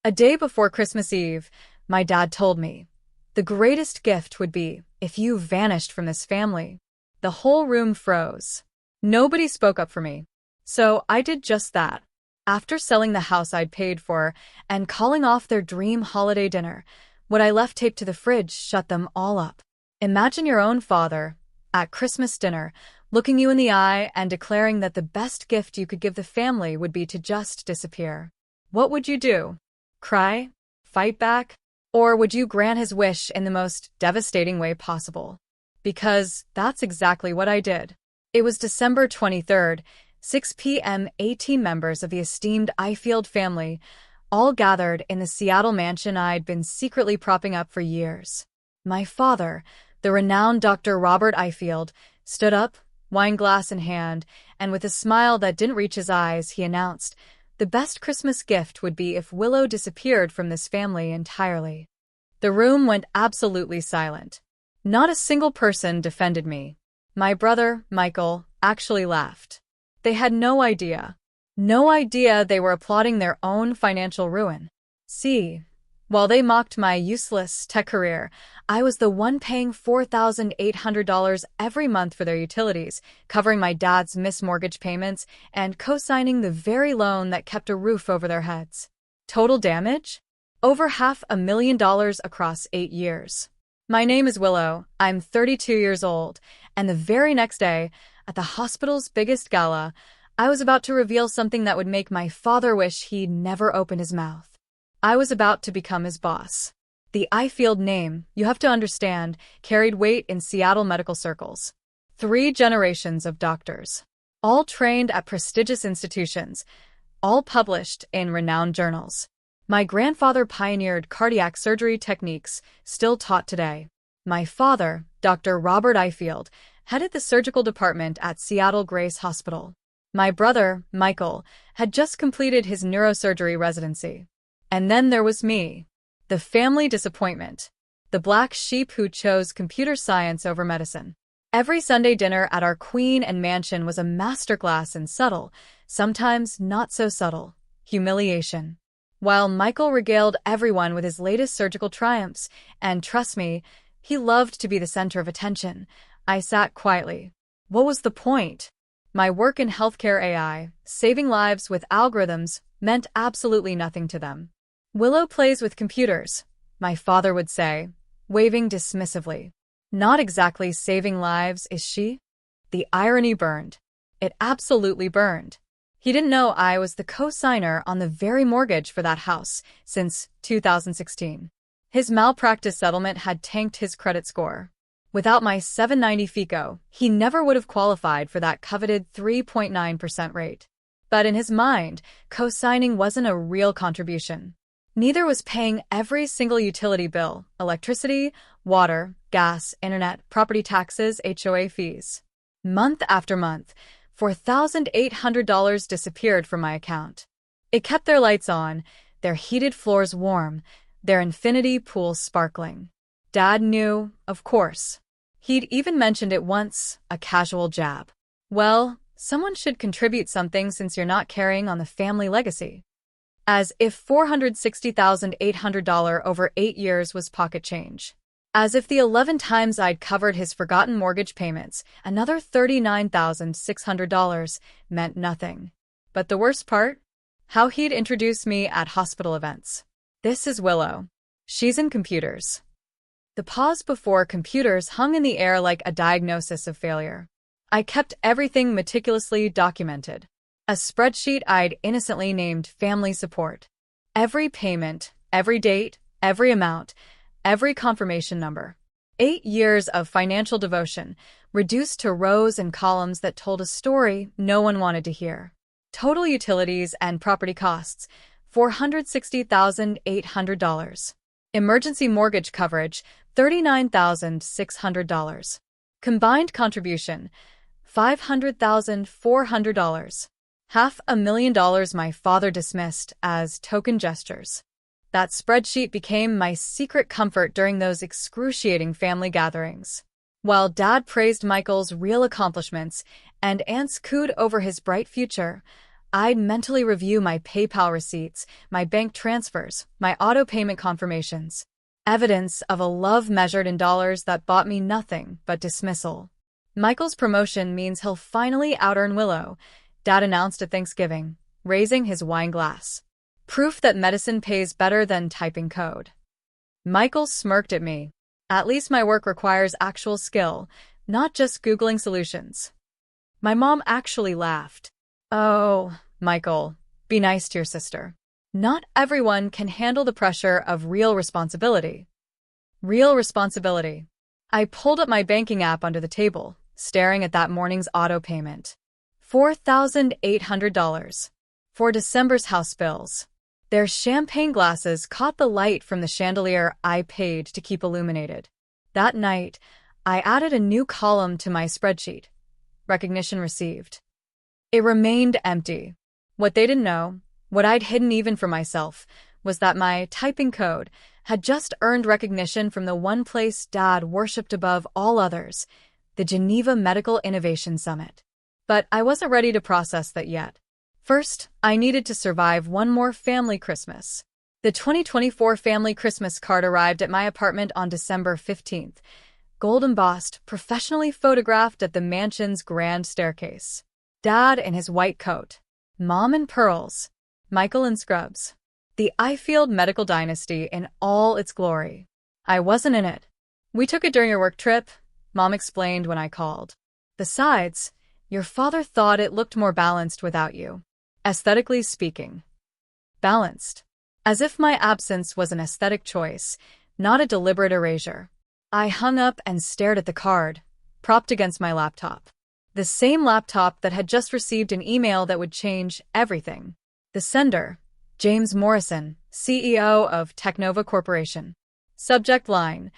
A day before Christmas Eve, my dad told me, the greatest gift would be if you vanished from this family. The whole room froze. Nobody spoke up for me. So I did just that. After selling the house I'd paid for and calling off their dream holiday dinner, what I left taped to the fridge shut them all up. Imagine your own father, at Christmas dinner, looking you in the eye and declaring that the best gift you could give the family would be to just disappear. What would you do? Cry? Fight back? Or would you grant his wish in the most devastating way possible? Because that's exactly what I did. It was December 23rd, 6 p.m. 18 members of the esteemed Ifield family all gathered in the Seattle mansion I'd been secretly propping up for years. My father, the renowned Dr. Robert Ifield, stood up, wine glass in hand, and with a smile that didn't reach his eyes, he announced, the best Christmas gift would be if Willow disappeared from this family entirely. The room went absolutely silent. Not a single person defended me. My brother, Michael, actually laughed. They had no idea. No idea they were applauding their own financial ruin. See, while they mocked my useless tech career, I was the one paying $4,800 every month for their utilities, covering my dad's missed mortgage payments, and co-signing the very loan that kept a roof over their heads. Total damage? Over $500,000 across 8 years. My name is Willow, I'm 32 years old, and the very next day, at the hospital's biggest gala, I was about to reveal something that would make my father wish he'd never opened his mouth. I was about to become his boss. The Ifield name, you have to understand, carried weight in Seattle medical circles. 3 generations of doctors, all trained at prestigious institutions, all published in renowned journals. My grandfather pioneered cardiac surgery techniques still taught today. My father, Dr. Robert Ifield, headed the surgical department at Seattle Grace Hospital. My brother, Michael, had just completed his neurosurgery residency. And then there was me, the family disappointment, the black sheep who chose computer science over medicine. Every Sunday dinner at our Queen and Mansion was a masterclass in subtle, sometimes not so subtle, humiliation. While Michael regaled everyone with his latest surgical triumphs, and trust me, he loved to be the center of attention, I sat quietly. What was the point? My work in healthcare AI, saving lives with algorithms, meant absolutely nothing to them. Willow plays with computers, my father would say, waving dismissively. Not exactly saving lives, is she? The irony burned. It absolutely burned. He didn't know I was the co-signer on the very mortgage for that house since 2016. His malpractice settlement had tanked his credit score. Without my 790 FICO, he never would have qualified for that coveted 3.9% rate. But in his mind, co-signing wasn't a real contribution. Neither was paying every single utility bill, electricity, water, gas, internet, property taxes, HOA fees. Month after month, $4,800 disappeared from my account. It kept their lights on, their heated floors warm, their infinity pool sparkling. Dad knew, of course. He'd even mentioned it once, a casual jab. Well, someone should contribute something since you're not carrying on the family legacy. As if $460,800 over 8 years was pocket change. As if the 11 times I'd covered his forgotten mortgage payments, another $39,600 meant nothing. But the worst part? How he'd introduce me at hospital events. This is Willow. She's in computers. The pause before computers hung in the air like a diagnosis of failure. I kept everything meticulously documented. A spreadsheet I'd innocently named Family Support. Every payment, every date, every amount, every confirmation number. 8 years of financial devotion, reduced to rows and columns that told a story no one wanted to hear. Total utilities and property costs, $460,800. Emergency mortgage coverage, $39,600. Combined contribution, $500,400. $500,000 my father dismissed as token gestures. That spreadsheet became my secret comfort during those excruciating family gatherings. While Dad praised Michael's real accomplishments and aunts cooed over his bright future, I'd mentally review my PayPal receipts, my bank transfers, my auto payment confirmations. Evidence of a love measured in dollars that bought me nothing but dismissal. Michael's promotion means he'll finally out-earn Willow, Dad announced at Thanksgiving, raising his wine glass. Proof that medicine pays better than typing code. Michael smirked at me. At least my work requires actual skill, not just Googling solutions. My mom actually laughed. Oh, Michael, be nice to your sister. Not everyone can handle the pressure of real responsibility. Real responsibility. I pulled up my banking app under the table, staring at that morning's auto payment. $4,800. For December's house bills. Their champagne glasses caught the light from the chandelier I paid to keep illuminated. That night, I added a new column to my spreadsheet. Recognition received. It remained empty. What they didn't know, what I'd hidden even from myself, was that my typing code had just earned recognition from the one place Dad worshipped above all others, the Geneva Medical Innovation Summit. But I wasn't ready to process that yet. First, I needed to survive one more family Christmas. The 2024 family Christmas card arrived at my apartment on December 15th, gold embossed, professionally photographed at the mansion's grand staircase. Dad in his white coat, Mom in pearls, Michael in scrubs. The Ifield medical dynasty in all its glory. I wasn't in it. We took it during your work trip, Mom explained when I called. Besides, your father thought it looked more balanced without you. Aesthetically speaking. Balanced. As if my absence was an aesthetic choice, not a deliberate erasure. I hung up and stared at the card, propped against my laptop. The same laptop that had just received an email that would change everything. The sender, James Morrison, CEO of Technova Corporation. Subject line,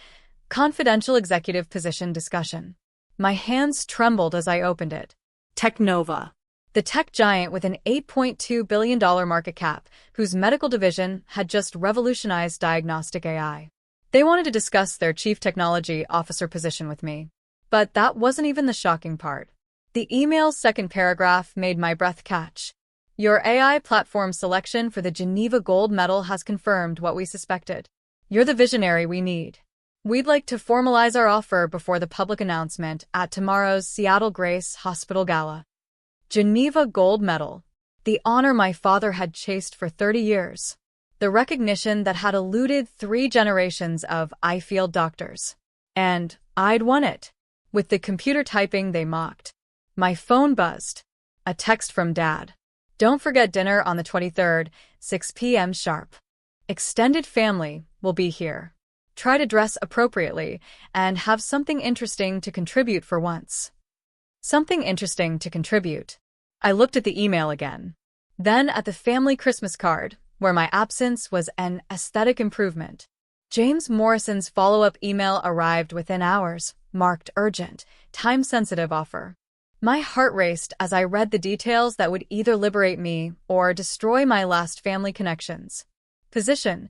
confidential executive position discussion. My hands trembled as I opened it. Technova. The tech giant with an $8.2 billion market cap, whose medical division had just revolutionized diagnostic AI. They wanted to discuss their chief technology officer position with me. But that wasn't even the shocking part. The email's second paragraph made my breath catch. Your AI platform selection for the Geneva Gold Medal has confirmed what we suspected. You're the visionary we need. We'd like to formalize our offer before the public announcement at tomorrow's Seattle Grace Hospital Gala. Geneva Gold Medal. The honor my father had chased for 30 years. The recognition that had eluded 3 generations of Ifield doctors. And I'd won it. With the computer typing they mocked. My phone buzzed. A text from Dad. Don't forget dinner on the 23rd, 6 p.m. sharp. Extended family will be here. Try to dress appropriately and have something interesting to contribute for once. Something interesting to contribute. I looked at the email again. Then at the family Christmas card, where my absence was an aesthetic improvement. James Morrison's follow-up email arrived within hours, marked urgent, time-sensitive offer. My heart raced as I read the details that would either liberate me or destroy my last family connections. Position: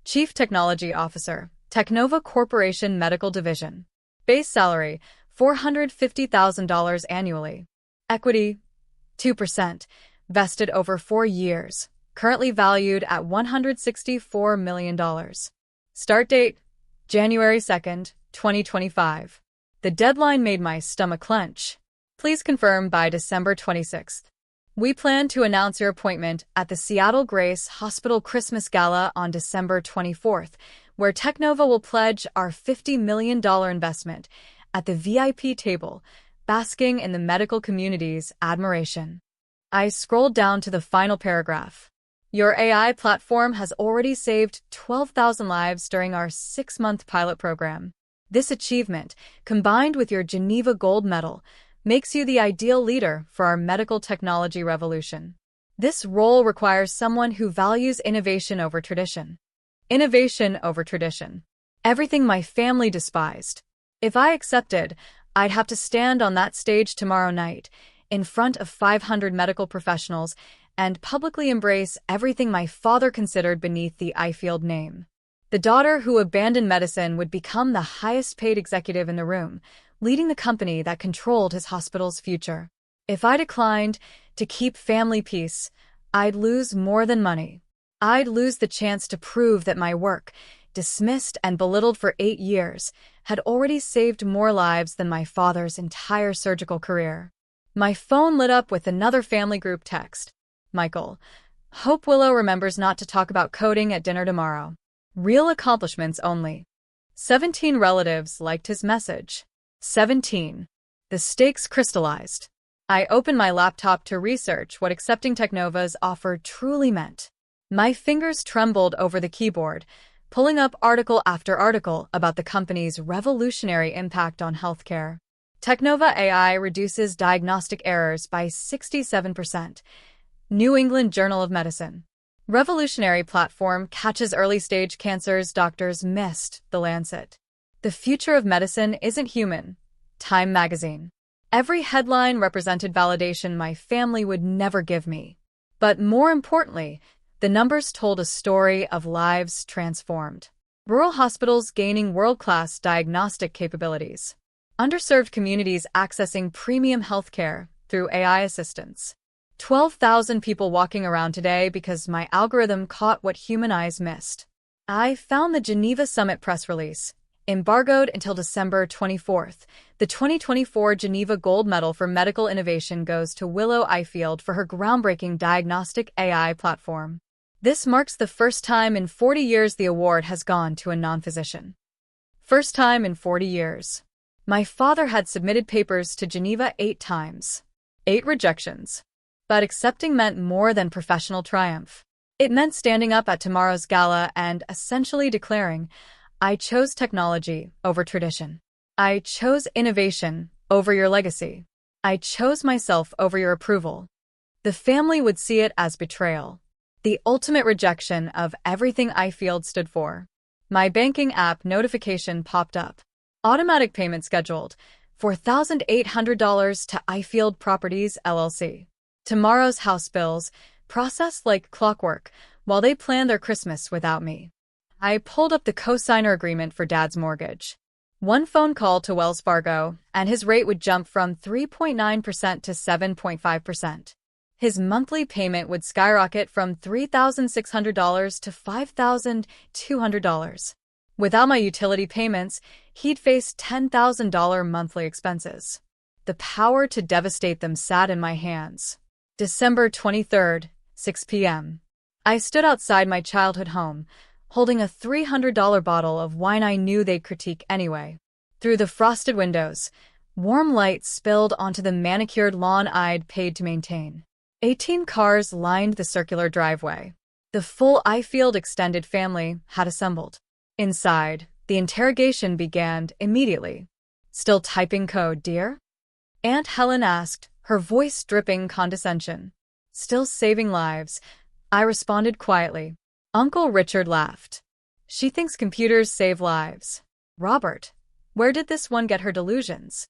Chief Technology Officer, Technova Corporation Medical Division. Base salary: $450,000 annually. Equity: 2%, vested over 4 years, currently valued at $164 million. Start date: January 2nd, 2025. The deadline made my stomach clench. Please confirm by December 26th. We plan to announce your appointment at the Seattle Grace Hospital Christmas Gala on December 24th, where Technova will pledge our $50 million investment at the VIP table, basking in the medical community's admiration. I scrolled down to the final paragraph. Your AI platform has already saved 12,000 lives during our 6-month pilot program. This achievement, combined with your Geneva Gold Medal, makes you the ideal leader for our medical technology revolution. This role requires someone who values innovation over tradition. Innovation over tradition. Everything my family despised. If I accepted, I'd have to stand on that stage tomorrow night, in front of 500 medical professionals, and publicly embrace everything my father considered beneath the Ifield name. The daughter who abandoned medicine would become the highest-paid executive in the room, leading the company that controlled his hospital's future. If I declined, To keep family peace, I'd lose more than money. I'd lose the chance to prove that my work, dismissed and belittled for 8 years, had already saved more lives than my father's entire surgical career. My phone lit up with another family group text. Michael, hope Willow remembers not to talk about coding at dinner tomorrow. Real accomplishments only. 17 relatives liked his message. 17. The stakes crystallized. I opened my laptop to research what accepting Technova's offer truly meant. My fingers trembled over the keyboard, pulling up article after article about the company's revolutionary impact on healthcare. Technova AI reduces diagnostic errors by 67%. New England Journal of Medicine. Revolutionary platform catches early-stage cancers doctors missed. The Lancet. The future of medicine isn't human. Time magazine. Every headline represented validation my family would never give me. But more importantly, the numbers told a story of lives transformed. Rural hospitals gaining world-class diagnostic capabilities. Underserved communities accessing premium healthcare through AI assistance. 12,000 people walking around today because my algorithm caught what human eyes missed. I found the Geneva Summit press release. Embargoed until December 24th, the 2024 Geneva Gold Medal for Medical Innovation goes to Willow Ifield for her groundbreaking diagnostic AI platform. This marks the first time in 40 years the award has gone to a non-physician. First time in 40 years. My father had submitted papers to Geneva 8 times. 8 rejections. But accepting meant more than professional triumph. It meant standing up at tomorrow's gala and essentially declaring, I chose technology over tradition. I chose innovation over your legacy. I chose myself over your approval. The family would see it as betrayal. The ultimate rejection of everything Ifield stood for. My banking app notification popped up. Automatic payment scheduled. $4,800 to Ifield Properties, LLC. Tomorrow's house bills, processed like clockwork, while they plan their Christmas without me. I pulled up the co-signer agreement for Dad's mortgage. One phone call to Wells Fargo, and his rate would jump from 3.9% to 7.5%. His monthly payment would skyrocket from $3,600 to $5,200. Without my utility payments, he'd face $10,000 monthly expenses. The power to devastate them sat in my hands. December 23rd, 6 p.m. I stood outside my childhood home, holding a $300 bottle of wine I knew they'd critique anyway. Through the frosted windows, warm light spilled onto the manicured lawn I'd paid to maintain. 18 cars lined the circular driveway. The full Ifield extended family had assembled. Inside, the interrogation began immediately. Still typing code, dear? Aunt Helen asked, her voice dripping condescension. Still saving lives, I responded quietly. Uncle Richard laughed. She thinks computers save lives. Robert, where did this one get her delusions?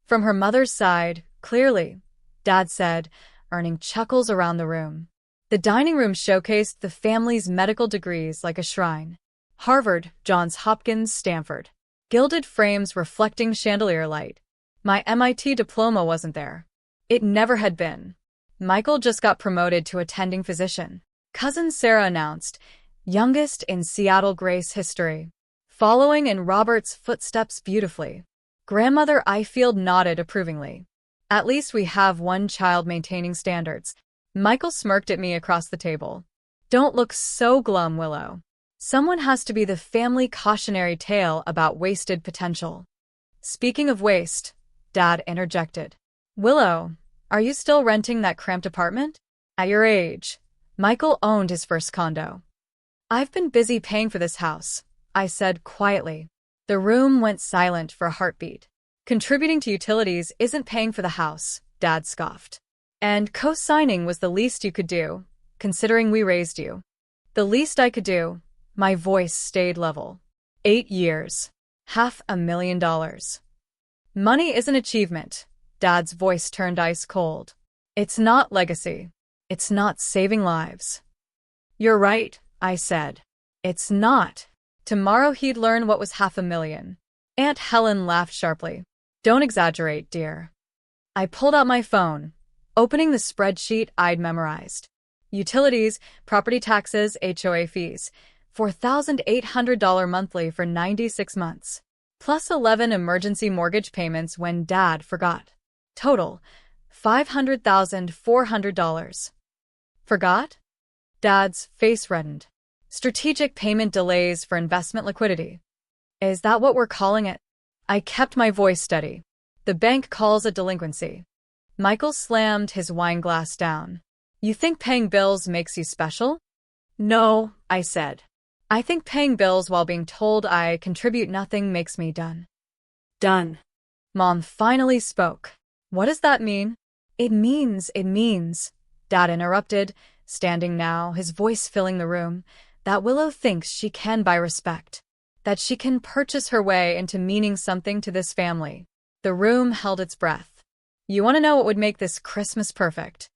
From her mother's side, clearly, Dad said, earning chuckles around the room. The dining room showcased the family's medical degrees like a shrine. Harvard, Johns Hopkins, Stanford. Gilded frames reflecting chandelier light. My MIT diploma wasn't there. It never had been. Michael just got promoted to attending physician. Cousin Sarah announced, youngest in Seattle Grace history. Following in Robert's footsteps beautifully. Grandmother Ifield nodded approvingly. At least we have one child maintaining standards. Michael smirked at me across the table. Don't look so glum, Willow. Someone has to be the family cautionary tale about wasted potential. Speaking of waste, Dad interjected. Willow, are you still renting that cramped apartment? At your age, Michael owned his first condo. I've been busy paying for this house, I said quietly. The room went silent for a heartbeat. Contributing to utilities isn't paying for the house, Dad scoffed. And co-signing was the least you could do, considering we raised you. The least I could do. My voice stayed level. 8 years. $500,000. Money is an achievement. Dad's voice turned ice cold. It's not legacy. It's not saving lives. You're right, I said. It's not. Tomorrow he'd learn what was $500,000. Aunt Helen laughed sharply. Don't exaggerate, dear. I pulled out my phone. opening the spreadsheet I'd memorized. Utilities, property taxes, HOA fees, $4,800 monthly for 96 months. Plus 11 emergency mortgage payments when Dad forgot. Total, $500,400. Forgot? Dad's face reddened. Strategic payment delays for investment liquidity. Is that what we're calling it? I kept my voice steady. The bank calls it delinquency. Michael slammed his wine glass down. You think paying bills makes you special? No, I said. I think paying bills while being told I contribute nothing makes me done. Done. Mom finally spoke. What does that mean? It means. Dad interrupted, standing now, his voice filling the room, that Willow thinks she can buy respect. That she can purchase her way into meaning something to this family. The room held its breath. You want to know what would make this Christmas perfect?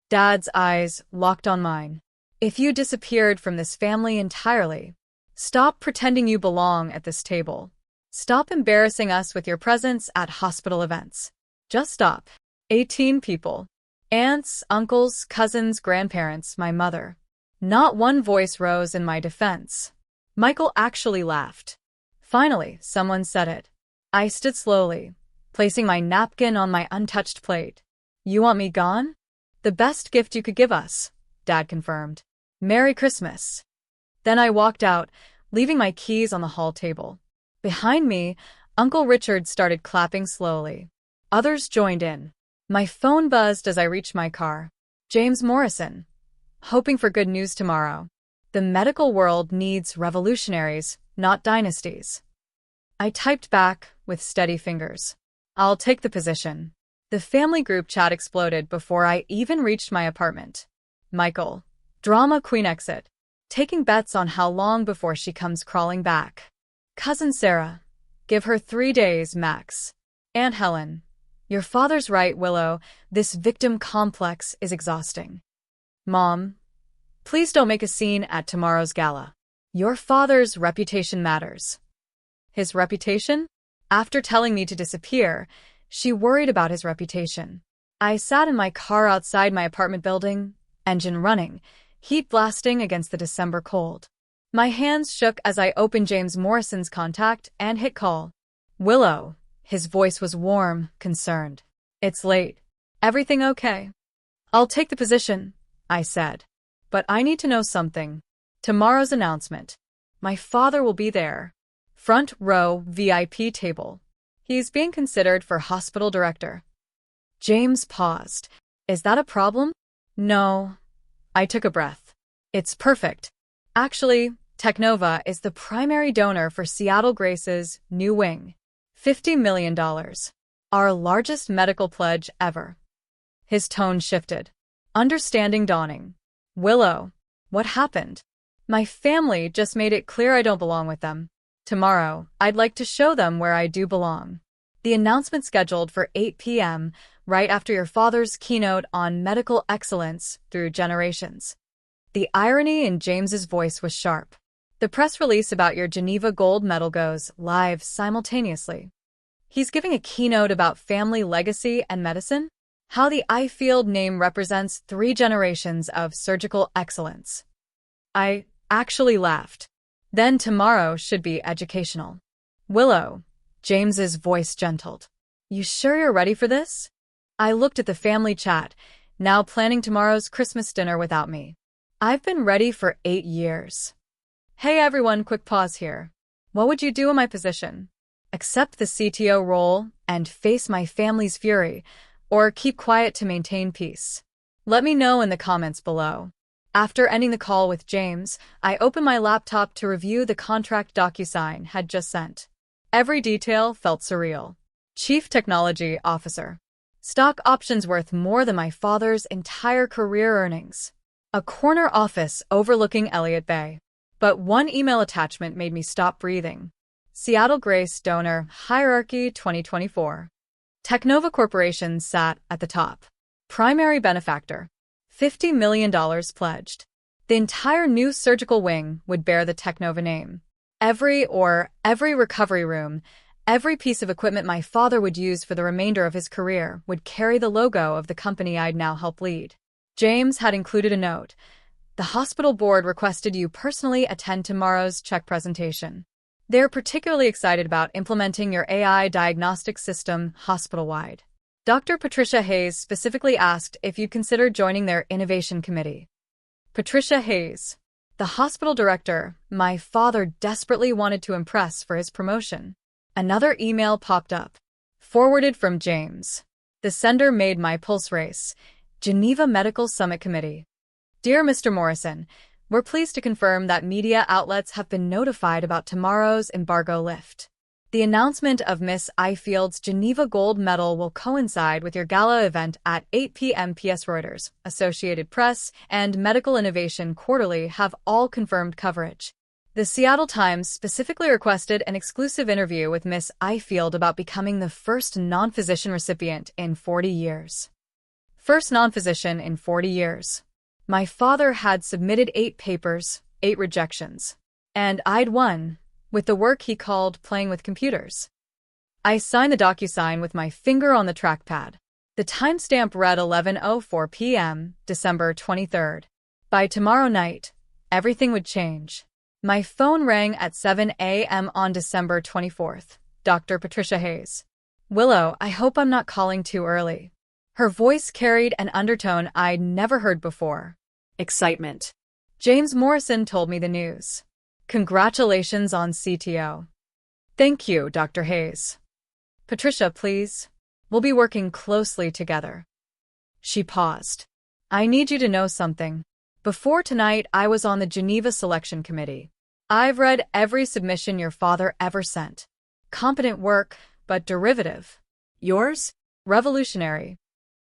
Dad's eyes locked on mine. If you disappeared from this family entirely, stop pretending you belong at this table. Stop embarrassing us with your presence at hospital events. Just stop. 18 people. Aunts, uncles, cousins, grandparents, my mother. Not one voice rose in my defense. Michael actually laughed. Finally, someone said it. I stood slowly, placing my napkin on my untouched plate. You want me gone? The best gift you could give us, Dad confirmed. Merry Christmas. Then I walked out, leaving my keys on the hall table. Behind me, Uncle Richard started clapping slowly. Others joined in. My phone buzzed as I reached my car. James Morrison. Hoping for good news tomorrow. The medical world needs revolutionaries, not dynasties. I typed back with steady fingers. I'll take the position. The family group chat exploded before I even reached my apartment. Michael. Drama queen exit. Taking bets on how long before she comes crawling back. Cousin Sarah. Give her 3 days max. Aunt Helen. Your father's right, Willow. This victim complex is exhausting. Mom. Please don't make a scene at tomorrow's gala. Your father's reputation matters. His reputation? After telling me to disappear, she worried about his reputation. I sat in my car outside my apartment building, engine running, heat blasting against the December cold. My hands shook as I opened James Morrison's contact and hit call. Willow. His voice was warm, concerned. It's late. Everything okay? I'll take the position, I said. But I need to know something. Tomorrow's announcement. My father will be there. Front row VIP table. He's being considered for hospital director. James paused. Is that a problem? No. I took a breath. It's perfect. Actually, Technova is the primary donor for Seattle Grace's new wing. $50 million. Our largest medical pledge ever. His tone shifted. Understanding dawning. Willow. What happened? My family just made it clear I don't belong with them. Tomorrow, I'd like to show them where I do belong. The announcement scheduled for 8 p.m., right after your father's keynote on medical excellence through generations. The irony in James's voice was sharp. The press release about your Geneva gold medal goes live simultaneously. He's giving a keynote about family legacy and medicine, how the iField name represents 3 generations of surgical excellence. I actually laughed. Then tomorrow should be educational. Willow. James's voice gentled. You sure you're ready for this? I looked at the family chat, now planning tomorrow's Christmas dinner without me. I've been ready for 8 years. Hey everyone, quick pause here. What would you do in my position? Accept the CTO role and face my family's fury, or keep quiet to maintain peace? Let me know in the comments below. After ending the call with James, I opened my laptop to review the contract DocuSign had just sent. Every detail felt surreal. Chief Technology Officer. Stock options worth more than my father's entire career earnings. A corner office overlooking Elliott Bay. But one email attachment made me stop breathing. Seattle Grace Donor Hierarchy 2024. Technova Corporation sat at the top. Primary benefactor. $50 million pledged. The entire new surgical wing would bear the Technova name. Every recovery room, Every piece of equipment my father would use for the remainder of his career would carry the logo of the company I'd now help lead. James had included a note. The hospital board requested you personally attend tomorrow's check presentation. They're particularly excited about implementing your AI diagnostic system hospital-wide. Dr. Patricia Hayes specifically asked if you'd consider joining their innovation committee. Patricia Hayes, the hospital director my father desperately wanted to impress for his promotion. Another email popped up, forwarded from James. The sender made my pulse race. Geneva Medical Summit Committee. Dear Mr. Morrison, we're pleased to confirm that media outlets have been notified about tomorrow's embargo lift. The announcement of Miss Ifield's Geneva Gold Medal will coincide with your gala event at 8 p.m. PS Reuters, Associated Press, and Medical Innovation Quarterly have all confirmed coverage. The Seattle Times specifically requested an exclusive interview with Miss Ifield about becoming the first non-physician recipient in 40 years. First non-physician in 40 years. My father had submitted 8 papers, 8 rejections. And I'd won, with the work he called playing with computers. I signed the DocuSign with my finger on the trackpad. The timestamp read 11:04 p.m., December 23rd. By tomorrow night, everything would change. My phone rang at 7 a.m. on December 24th. Dr. Patricia Hayes. Willow, I hope I'm not calling too early. Her voice carried an undertone I'd never heard before. Excitement. James Morrison told me the news. Congratulations on CTO. Thank you, Dr. Hayes. Patricia, please. We'll be working closely together. She paused. I need you to know something. Before tonight, I was on the Geneva Selection Committee. I've read every submission your father ever sent. Competent work, but derivative. Yours? Revolutionary.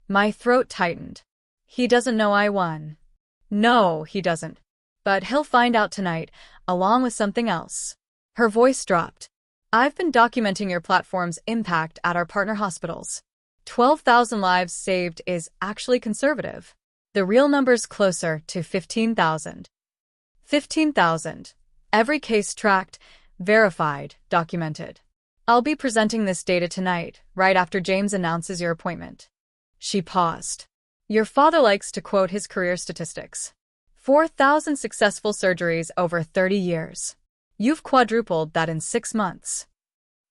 My throat tightened. He doesn't know I won. No, he doesn't. But he'll find out tonight, along with something else. Her voice dropped. I've been documenting your platform's impact at our partner hospitals. 12,000 lives saved is actually conservative. The real number's closer to 15,000. 15,000. Every case tracked, verified, documented. I'll be presenting this data tonight, right after James announces your appointment. She paused. Your father likes to quote his career statistics. 4,000 successful surgeries over 30 years. You've quadrupled that in 6 months.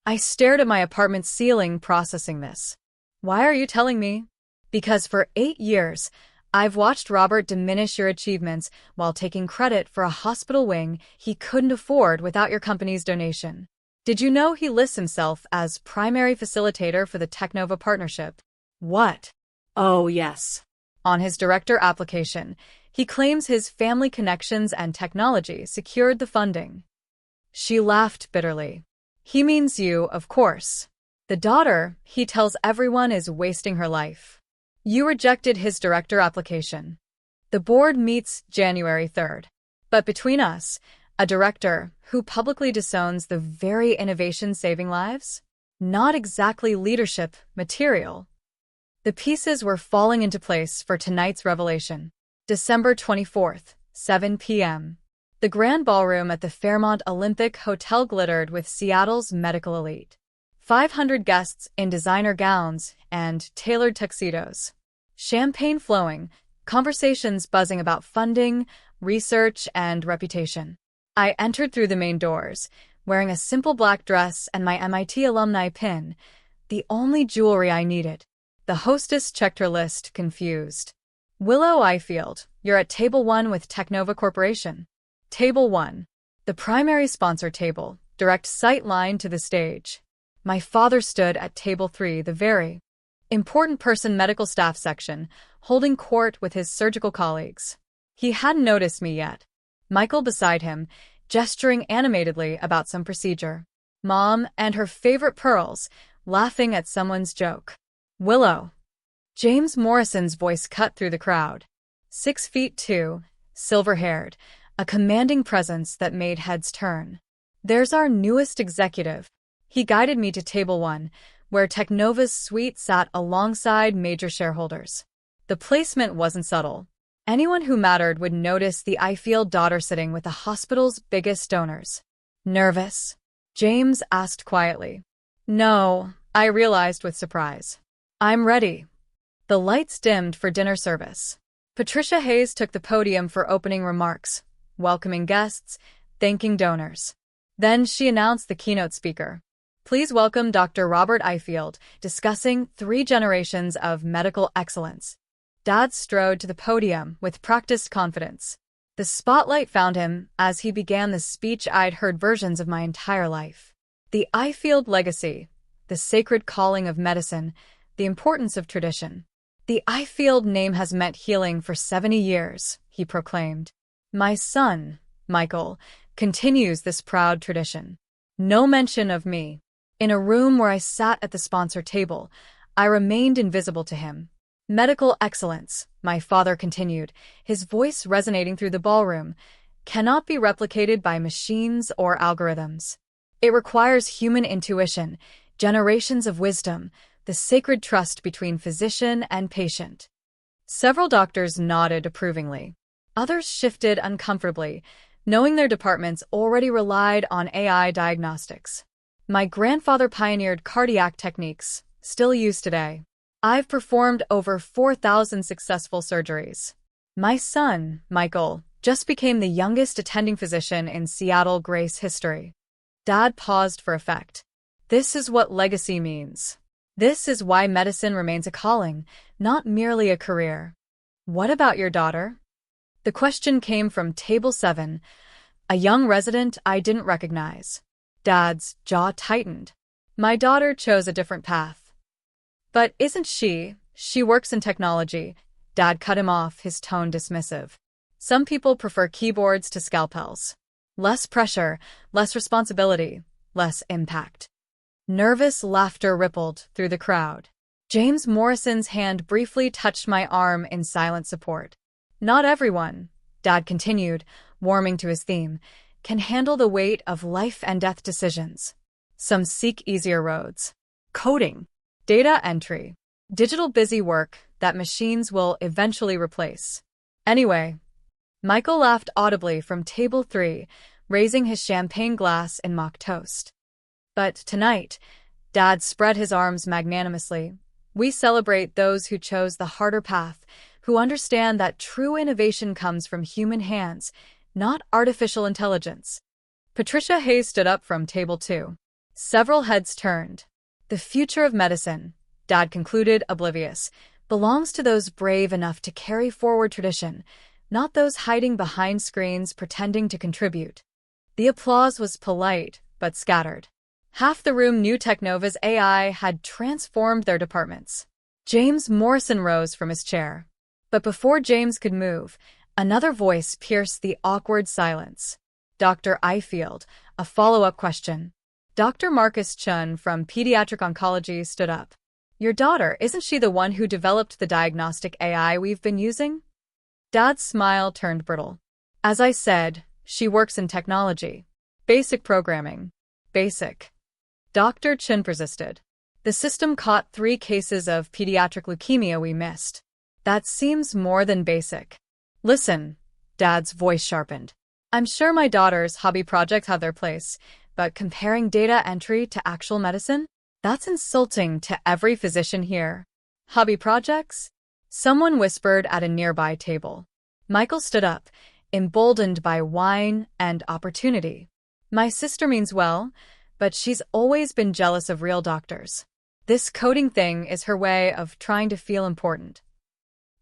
I stared at my apartment ceiling processing this. Why are you telling me? Because for 8 years, I've watched Robert diminish your achievements while taking credit for a hospital wing he couldn't afford without your company's donation. Did you know he lists himself as primary facilitator for the Technova partnership? What? Oh, yes. On his director application, he claims his family connections and technology secured the funding. She laughed bitterly. He means you, of course. The daughter, he tells everyone, is wasting her life. You rejected his director application. The board meets January 3rd. But between us, a director who publicly disowns the very innovation saving lives? Not exactly leadership material. The pieces were falling into place for tonight's revelation. December 24th, 7 p.m. The grand ballroom at the Fairmont Olympic Hotel glittered with Seattle's medical elite. 500 guests in designer gowns and tailored tuxedos. Champagne flowing, conversations buzzing about funding, research, and reputation. I entered through the main doors, wearing a simple black dress and my MIT alumni pin, the only jewelry I needed. The hostess checked her list, confused. Willow Ifield, you're at Table 1 with Technova Corporation. Table 1. The primary sponsor table, direct sight line to the stage. My father stood at Table 3, the very important person medical staff section, holding court with his surgical colleagues. He hadn't noticed me yet. Michael beside him, gesturing animatedly about some procedure. Mom and her favorite pearls, laughing at someone's joke. Willow. James Morrison's voice cut through the crowd. 6'2", silver-haired, a commanding presence that made heads turn. There's our newest executive. He guided me to Table 1, where Technova's suite sat alongside major shareholders. The placement wasn't subtle. Anyone who mattered would notice the Ifield daughter sitting with the hospital's biggest donors. Nervous? James asked quietly. No, I realized with surprise. I'm ready. The lights dimmed for dinner service. Patricia Hayes took the podium for opening remarks, welcoming guests, thanking donors. Then she announced the keynote speaker. Please welcome Dr. Robert Ifield, discussing 3 generations of medical excellence. Dad strode to the podium with practiced confidence. The spotlight found him as he began the speech I'd heard versions of my entire life. The Ifield legacy, the sacred calling of medicine, the importance of tradition. The Ifield name has meant healing for 70 years, he proclaimed. My son, Michael, continues this proud tradition. No mention of me. In a room where I sat at the sponsor table, I remained invisible to him. Medical excellence, my father continued, his voice resonating through the ballroom, cannot be replicated by machines or algorithms. It requires human intuition, generations of wisdom, the sacred trust between physician and patient. Several doctors nodded approvingly. Others shifted uncomfortably, knowing their departments already relied on AI diagnostics. My grandfather pioneered cardiac techniques, still used today. I've performed over 4,000 successful surgeries. My son, Michael, just became the youngest attending physician in Seattle Grace history. Dad paused for effect. This is what legacy means. This is why medicine remains a calling, not merely a career. What about your daughter? The question came from Table 7, a young resident I didn't recognize. Dad's jaw tightened. My daughter chose a different path. But isn't she? She works in technology. Dad cut him off, his tone dismissive. Some people prefer keyboards to scalpels. Less pressure, less responsibility, less impact. Nervous laughter rippled through the crowd. James Morrison's hand briefly touched my arm in silent support. Not everyone, Dad continued, warming to his theme, can handle the weight of life and death decisions. Some seek easier roads. Coding, data entry, digital busy work that machines will eventually replace. Anyway, Michael laughed audibly from Table 3, raising his champagne glass in mock toast. But tonight, Dad spread his arms magnanimously. We celebrate those who chose the harder path, who understand that true innovation comes from human hands, not artificial intelligence. Patricia Hayes stood up from Table 2. Several heads turned. The future of medicine, Dad concluded, oblivious, belongs to those brave enough to carry forward tradition, not those hiding behind screens pretending to contribute. The applause was polite, but scattered. Half the room knew Technova's AI had transformed their departments. James Morrison rose from his chair. But before James could move, another voice pierced the awkward silence. Dr. Ifield, a follow-up question. Dr. Marcus Chun from Pediatric Oncology stood up. Your daughter, isn't she the one who developed the diagnostic AI we've been using? Dad's smile turned brittle. As I said, she works in technology. Basic programming. Basic. Dr. Chun persisted. The system caught 3 cases of pediatric leukemia we missed. That seems more than basic. Listen, Dad's voice sharpened. I'm sure my daughter's hobby projects have their place, but comparing data entry to actual medicine? That's insulting to every physician here. Hobby projects? Someone whispered at a nearby table. Michael stood up, emboldened by wine and opportunity. My sister means well, but she's always been jealous of real doctors. This coding thing is her way of trying to feel important.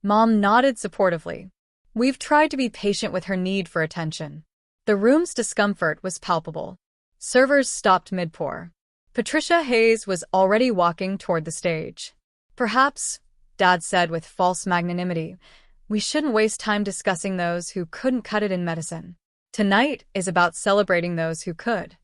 Mom nodded supportively. We've tried to be patient with her need for attention. The room's discomfort was palpable. Servers stopped mid-pour. Patricia Hayes was already walking toward the stage. Perhaps, Dad said with false magnanimity, we shouldn't waste time discussing those who couldn't cut it in medicine. Tonight is about celebrating those who could.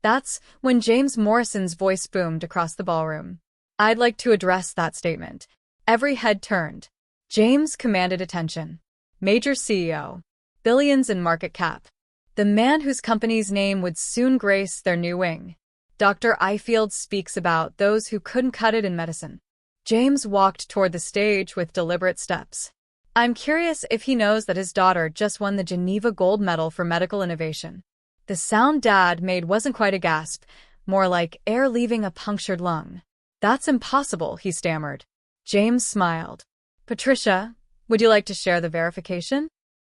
That's when James Morrison's voice boomed across the ballroom. I'd like to address that statement. Every head turned. James commanded attention. Major CEO. Billions in market cap. The man whose company's name would soon grace their new wing. Dr. Ifield speaks about those who couldn't cut it in medicine. James walked toward the stage with deliberate steps. I'm curious if he knows that his daughter just won the Geneva Gold Medal for medical innovation. The sound Dad made wasn't quite a gasp, more like air leaving a punctured lung. That's impossible, he stammered. James smiled. Patricia, would you like to share the verification?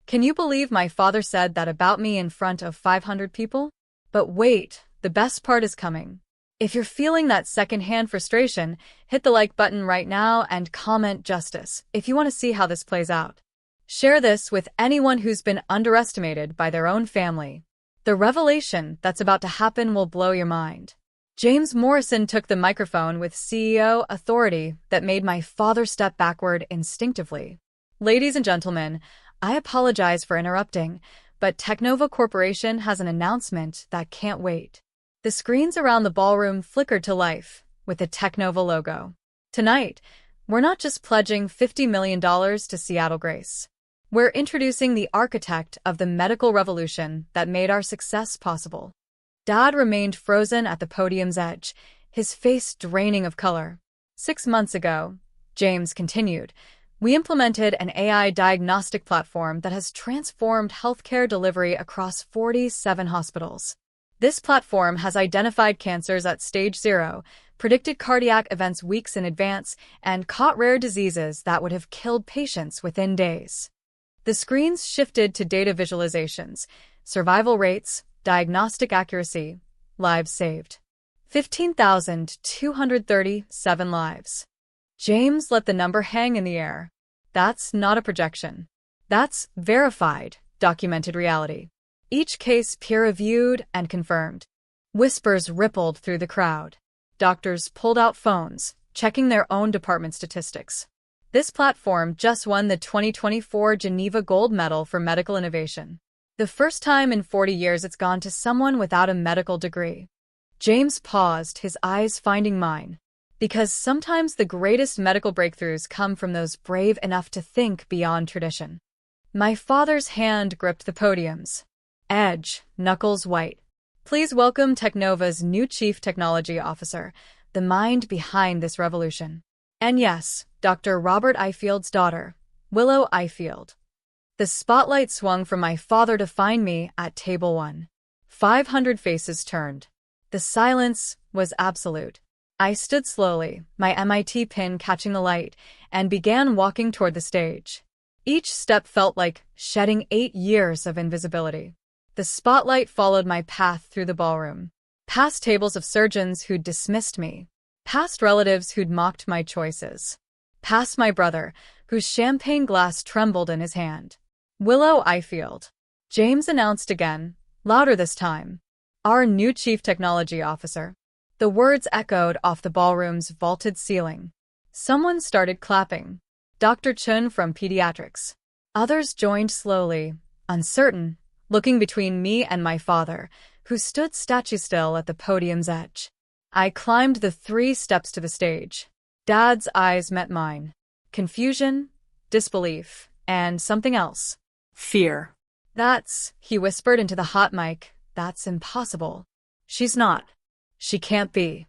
Can you believe my father said that about me in front of 500 people? But wait, the best part is coming. If you're feeling that secondhand frustration, hit the like button right now and comment justice if you want to see how this plays out. Share this with anyone who's been underestimated by their own family. The revelation that's about to happen will blow your mind. James Morrison took the microphone with CEO authority that made my father step backward instinctively. Ladies and gentlemen, I apologize for interrupting, but Teknova Corporation has an announcement that can't wait. The screens around the ballroom flickered to life with the Teknova logo. Tonight, we're not just pledging $50 million to Seattle Grace. We're introducing the architect of the medical revolution that made our success possible. Dad remained frozen at the podium's edge, his face draining of color. 6 months ago, James continued, we implemented an AI diagnostic platform that has transformed healthcare delivery across 47 hospitals. This platform has identified cancers at stage 0, predicted cardiac events weeks in advance, and caught rare diseases that would have killed patients within days. The screens shifted to data visualizations, survival rates, diagnostic accuracy, lives saved. 15,237 lives. James let the number hang in the air. That's not a projection. That's verified, documented reality. Each case peer-reviewed and confirmed. Whispers rippled through the crowd. Doctors pulled out phones, checking their own department statistics. This platform just won the 2024 Geneva Gold Medal for Medical Innovation. The first time in 40 years it's gone to someone without a medical degree. James paused, his eyes finding mine. Because sometimes the greatest medical breakthroughs come from those brave enough to think beyond tradition. My father's hand gripped the podium's edge, knuckles white. Please welcome Teknova's new Chief Technology Officer, the mind behind this revolution. And yes, Dr. Robert Ifield's daughter, Willow Ifield. The spotlight swung from my father to find me at table 1. 500 faces turned. The silence was absolute. I stood slowly, my MIT pin catching the light, and began walking toward the stage. Each step felt like shedding 8 years of invisibility. The spotlight followed my path through the ballroom, past tables of surgeons who'd dismissed me, past relatives who'd mocked my choices, past my brother, whose champagne glass trembled in his hand. Willow Ifield. James announced again, louder this time. Our new Chief Technology Officer. The words echoed off the ballroom's vaulted ceiling. Someone started clapping. Dr. Chun from Pediatrics. Others joined slowly, uncertain, looking between me and my father, who stood statue-still at the podium's edge. I climbed the 3 steps to the stage. Dad's eyes met mine. Confusion, disbelief, and something else. Fear. He whispered into the hot mic, that's impossible. She's not. She can't be.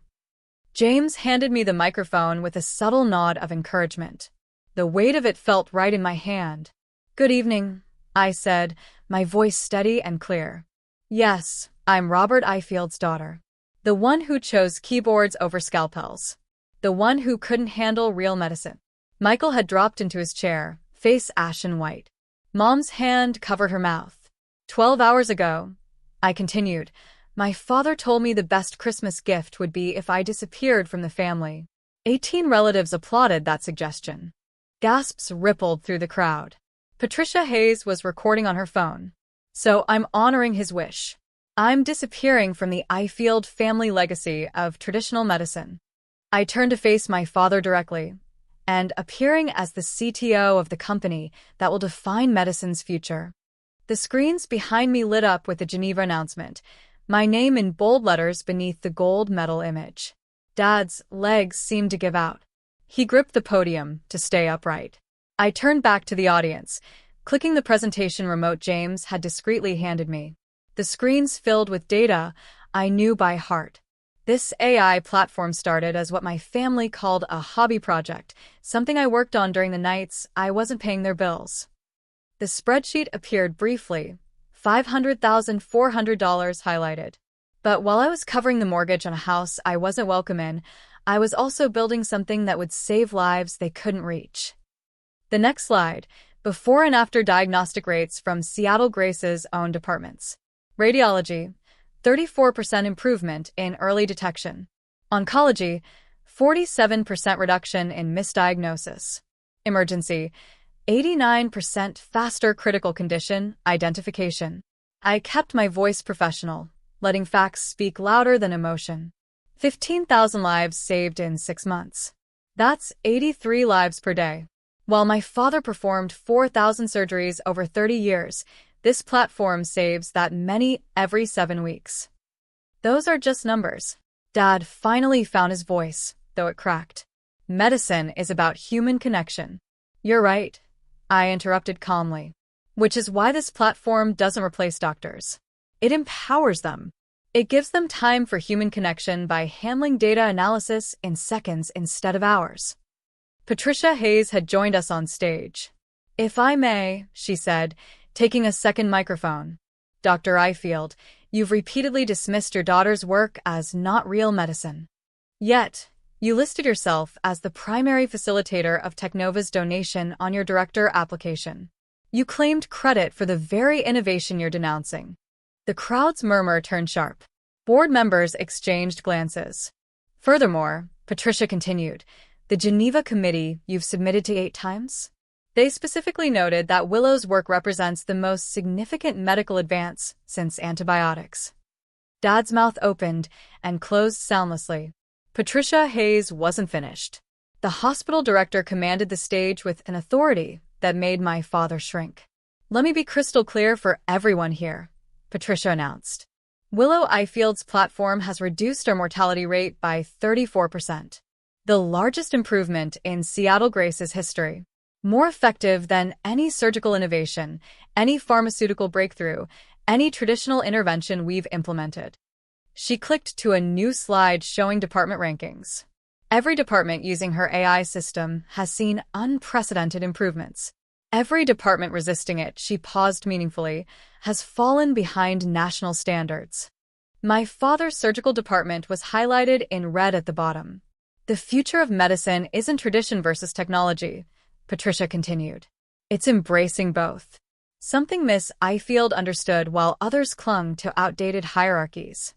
James handed me the microphone with a subtle nod of encouragement. The weight of it felt right in my hand. Good evening, I said, my voice steady and clear. Yes, I'm Robert Ifield's daughter. The one who chose keyboards over scalpels. The one who couldn't handle real medicine. Michael had dropped into his chair, face ashen white. Mom's hand covered her mouth. 12 hours ago, I continued, my father told me the best Christmas gift would be if I disappeared from the family. 18 relatives applauded that suggestion. Gasps rippled through the crowd. Patricia Hayes was recording on her phone. So I'm honoring his wish. I'm disappearing from the Ifield family legacy of traditional medicine. I turned to face my father directly, and appearing as the CTO of the company that will define medicine's future. The screens behind me lit up with the Geneva announcement, my name in bold letters beneath the gold medal image. Dad's legs seemed to give out. He gripped the podium to stay upright. I turned back to the audience, clicking the presentation remote James had discreetly handed me. The screens filled with data I knew by heart. This AI platform started as what my family called a hobby project, something I worked on during the nights I wasn't paying their bills. The spreadsheet appeared briefly, $500,400 highlighted. But while I was covering the mortgage on a house I wasn't welcome in, I was also building something that would save lives they couldn't reach. The next slide, before and after diagnostic rates from Seattle Grace's own departments. Radiology, 34% improvement in early detection. Oncology, 47% reduction in misdiagnosis. Emergency, 89% faster critical condition identification. I kept my voice professional, letting facts speak louder than emotion. 15,000 lives saved in 6 months. That's 83 lives per day. While my father performed 4,000 surgeries over 30 years, this platform saves that many every 7 weeks. Those are just numbers. Dad finally found his voice, though it cracked. Medicine is about human connection. You're right, I interrupted calmly. Which is why this platform doesn't replace doctors. It empowers them. It gives them time for human connection by handling data analysis in seconds instead of hours. Patricia Hayes had joined us on stage. If I may, she said, taking a second microphone. Dr. Ifield, you've repeatedly dismissed your daughter's work as not real medicine. Yet, you listed yourself as the primary facilitator of Technova's donation on your director application. You claimed credit for the very innovation you're denouncing. The crowd's murmur turned sharp. Board members exchanged glances. Furthermore, Patricia continued, the Geneva Committee you've submitted to 8 times? They specifically noted that Willow's work represents the most significant medical advance since antibiotics. Dad's mouth opened and closed soundlessly. Patricia Hayes wasn't finished. The hospital director commanded the stage with an authority that made my father shrink. Let me be crystal clear for everyone here, Patricia announced. Willow Ifield's platform has reduced our mortality rate by 34%. The largest improvement in Seattle Grace's history. More effective than any surgical innovation, any pharmaceutical breakthrough, any traditional intervention we've implemented. She clicked to a new slide showing department rankings. Every department using her AI system has seen unprecedented improvements. Every department resisting it, she paused meaningfully, has fallen behind national standards. My father's surgical department was highlighted in red at the bottom. The future of medicine isn't tradition versus technology, Patricia continued. It's embracing both. Something Miss Ifield understood while others clung to outdated hierarchies.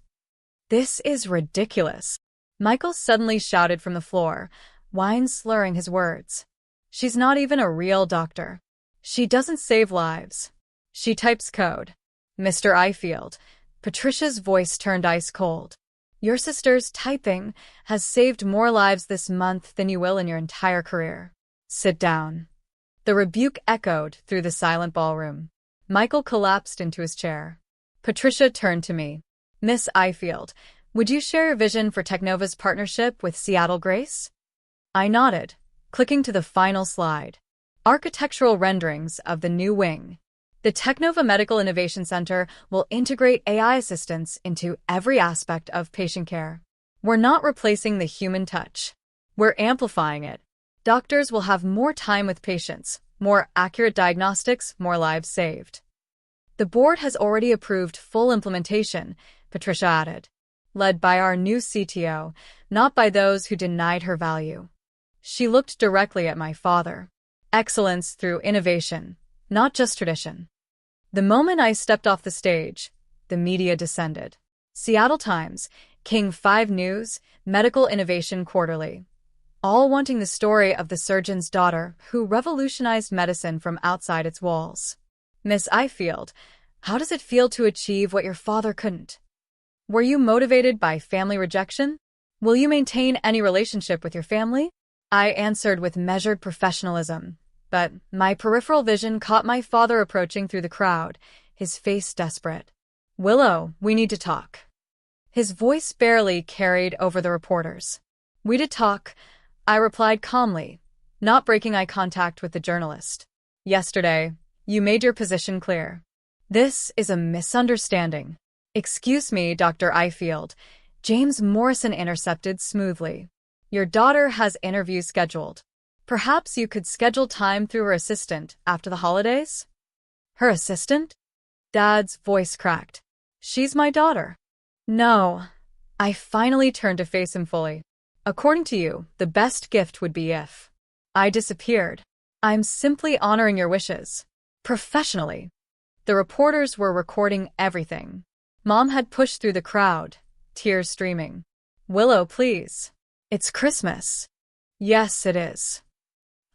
This is ridiculous. Michael suddenly shouted from the floor, wine slurring his words. She's not even a real doctor. She doesn't save lives. She types code. Mr. Ifield, Patricia's voice turned ice cold. Your sister's typing has saved more lives this month than you will in your entire career. Sit down. The rebuke echoed through the silent ballroom. Michael collapsed into his chair. Patricia turned to me. Miss Ifield, would you share your vision for Technova's partnership with Seattle Grace? I nodded, clicking to the final slide. Architectural renderings of the new wing. The Technova Medical Innovation Center will integrate AI assistance into every aspect of patient care. We're not replacing the human touch. We're amplifying it. Doctors will have more time with patients, more accurate diagnostics, more lives saved. The board has already approved full implementation, Patricia added, led by our new CTO, not by those who denied her value. She looked directly at my father. Excellence through innovation, not just tradition. The moment I stepped off the stage, the media descended. Seattle Times, King 5 News, Medical Innovation Quarterly. All wanting the story of the surgeon's daughter who revolutionized medicine from outside its walls. Miss Ifield, how does it feel to achieve what your father couldn't? Were you motivated by family rejection? Will you maintain any relationship with your family? I answered with measured professionalism, but my peripheral vision caught my father approaching through the crowd, his face desperate. Willow, we need to talk. His voice barely carried over the reporters. We did talk, I replied calmly, not breaking eye contact with the journalist. Yesterday, you made your position clear. This is a misunderstanding. Excuse me, Dr. Ifield. James Morrison intercepted smoothly. Your daughter has interviews scheduled. Perhaps you could schedule time through her assistant after the holidays? Her assistant? Dad's voice cracked. She's my daughter. No. I finally turned to face him fully. According to you, the best gift would be if I disappeared. I'm simply honoring your wishes. Professionally. The reporters were recording everything. Mom had pushed through the crowd, tears streaming. Willow, please. It's Christmas. Yes, it is.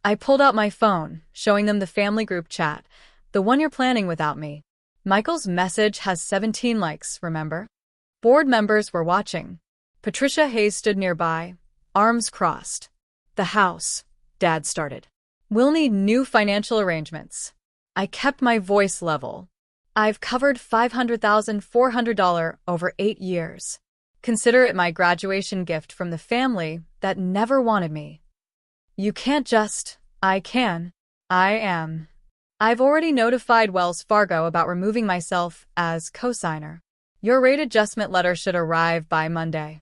I pulled out my phone, showing them the family group chat, the one you're planning without me. Michael's message has 17 likes, remember? Board members were watching. Patricia Hayes stood nearby, arms crossed. The house, Dad started. We'll need new financial arrangements. I kept my voice level. I've covered $500,400 over 8 years. Consider it my graduation gift from the family that never wanted me. You can't just, I can. I am. I've already notified Wells Fargo about removing myself as cosigner. Your rate adjustment letter should arrive by Monday.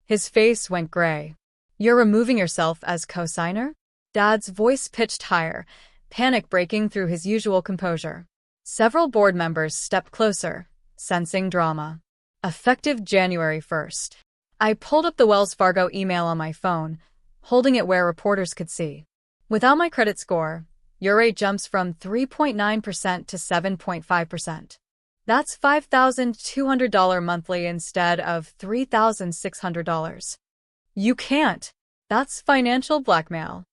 His face went gray. You're removing yourself as cosigner? Dad's voice pitched higher, panic breaking through his usual composure. Several board members stepped closer, sensing drama. Effective January 1st. I pulled up the Wells Fargo email on my phone, holding it where reporters could see. Without my credit score, your rate jumps from 3.9% to 7.5%. That's $5,200 monthly instead of $3,600. You can't. That's financial blackmail.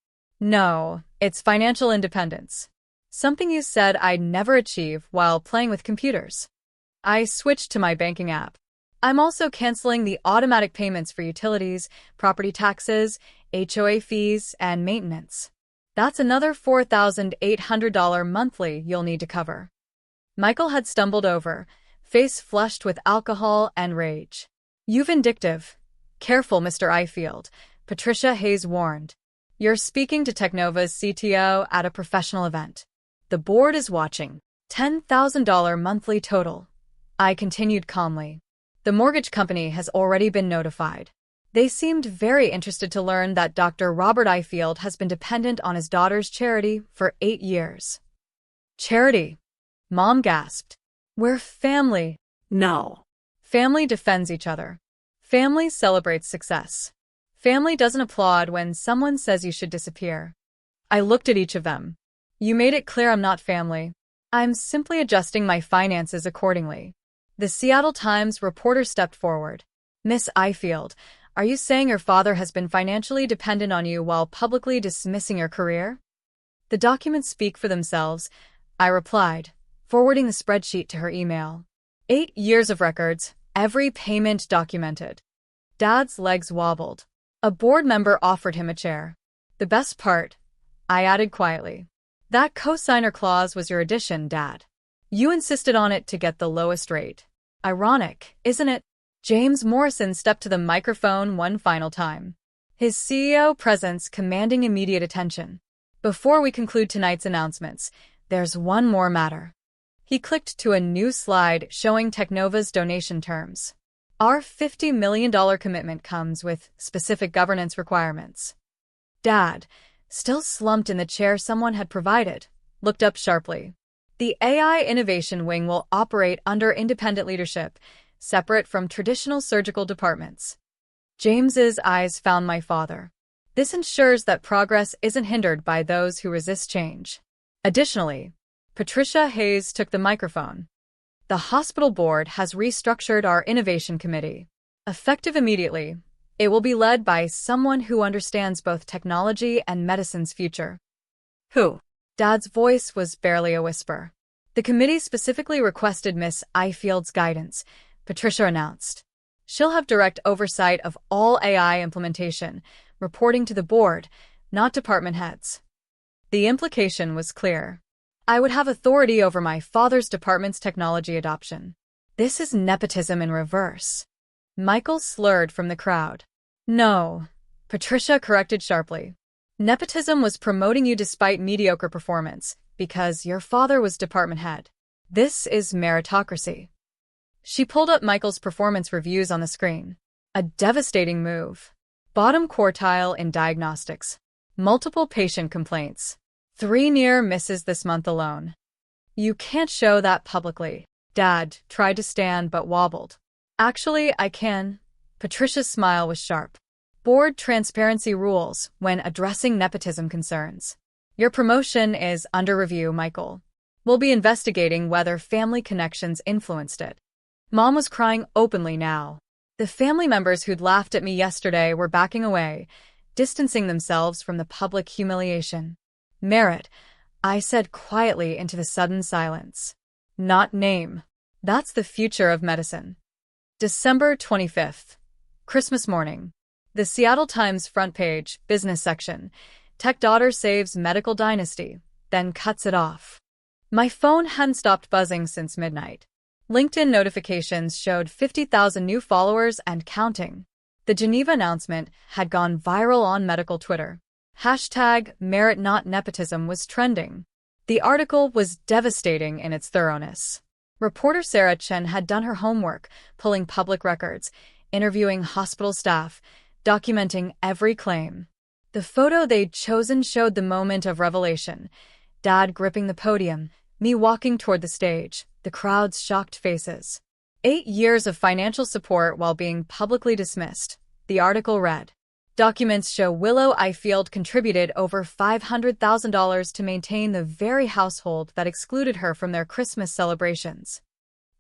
No, it's financial independence. Something you said I'd never achieve while playing with computers. I switched to my banking app. I'm also canceling the automatic payments for utilities, property taxes, HOA fees, and maintenance. That's another $4,800 monthly you'll need to cover. Michael had stumbled over, face flushed with alcohol and rage. You vindictive. Careful, Mr. Ifield, Patricia Hayes warned. You're speaking to Technova's CTO at a professional event. The board is watching. $10,000 monthly total. I continued calmly. The mortgage company has already been notified. They seemed very interested to learn that Dr. Robert Ifield has been dependent on his daughter's charity for 8 years. Charity? Mom gasped. We're family. No. Family defends each other. Family celebrates success. Family doesn't applaud when someone says you should disappear. I looked at each of them. You made it clear I'm not family. I'm simply adjusting my finances accordingly. The Seattle Times reporter stepped forward. Miss Ifield, are you saying your father has been financially dependent on you while publicly dismissing your career? The documents speak for themselves, I replied, forwarding the spreadsheet to her email. 8 years of records, every payment documented. Dad's legs wobbled. A board member offered him a chair. The best part, I added quietly. That cosigner clause was your addition, Dad. You insisted on it to get the lowest rate. Ironic, isn't it? James Morrison stepped to the microphone one final time. His CEO presence commanding immediate attention. Before we conclude tonight's announcements, there's one more matter. He clicked to a new slide showing Technova's donation terms. Our $50 million commitment comes with specific governance requirements. Dad, still slumped in the chair someone had provided, looked up sharply. The AI Innovation Wing will operate under independent leadership, separate from traditional surgical departments. James's eyes found my father. This ensures that progress isn't hindered by those who resist change. Additionally, Patricia Hayes took the microphone. The hospital board has restructured our innovation committee. Effective immediately, it will be led by someone who understands both technology and medicine's future. Who? Dad's voice was barely a whisper. The committee specifically requested Miss Ifield's guidance, Patricia announced. She'll have direct oversight of all AI implementation, reporting to the board, not department heads. The implication was clear. I would have authority over my father's department's technology adoption. This is nepotism in reverse. Michael slurred from the crowd. No, Patricia corrected sharply. Nepotism was promoting you despite mediocre performance, because your father was department head. This is meritocracy. She pulled up Michael's performance reviews on the screen. A devastating move. Bottom quartile in diagnostics. Multiple patient complaints. 3 near misses this month alone. You can't show that publicly. Dad tried to stand but wobbled. Actually, I can. Patricia's smile was sharp. Board transparency rules when addressing nepotism concerns. Your promotion is under review, Michael. We'll be investigating whether family connections influenced it. Mom was crying openly now. The family members who'd laughed at me yesterday were backing away, distancing themselves from the public humiliation. Merit, I said quietly into the sudden silence. Not name. That's the future of medicine. December 25th. Christmas morning. The Seattle Times front page, business section. Tech daughter saves medical dynasty, then cuts it off. My phone hadn't stopped buzzing since midnight. LinkedIn notifications showed 50,000 new followers and counting. The Geneva announcement had gone viral on medical Twitter. Hashtag merit not nepotism was trending. The article was devastating in its thoroughness. Reporter Sarah Chen had done her homework, pulling public records, interviewing hospital staff, documenting every claim. The photo they'd chosen showed the moment of revelation. Dad gripping the podium, me walking toward the stage, the crowd's shocked faces. 8 years of financial support while being publicly dismissed, the article read. Documents show Willow Ifield contributed over $500,000 to maintain the very household that excluded her from their Christmas celebrations.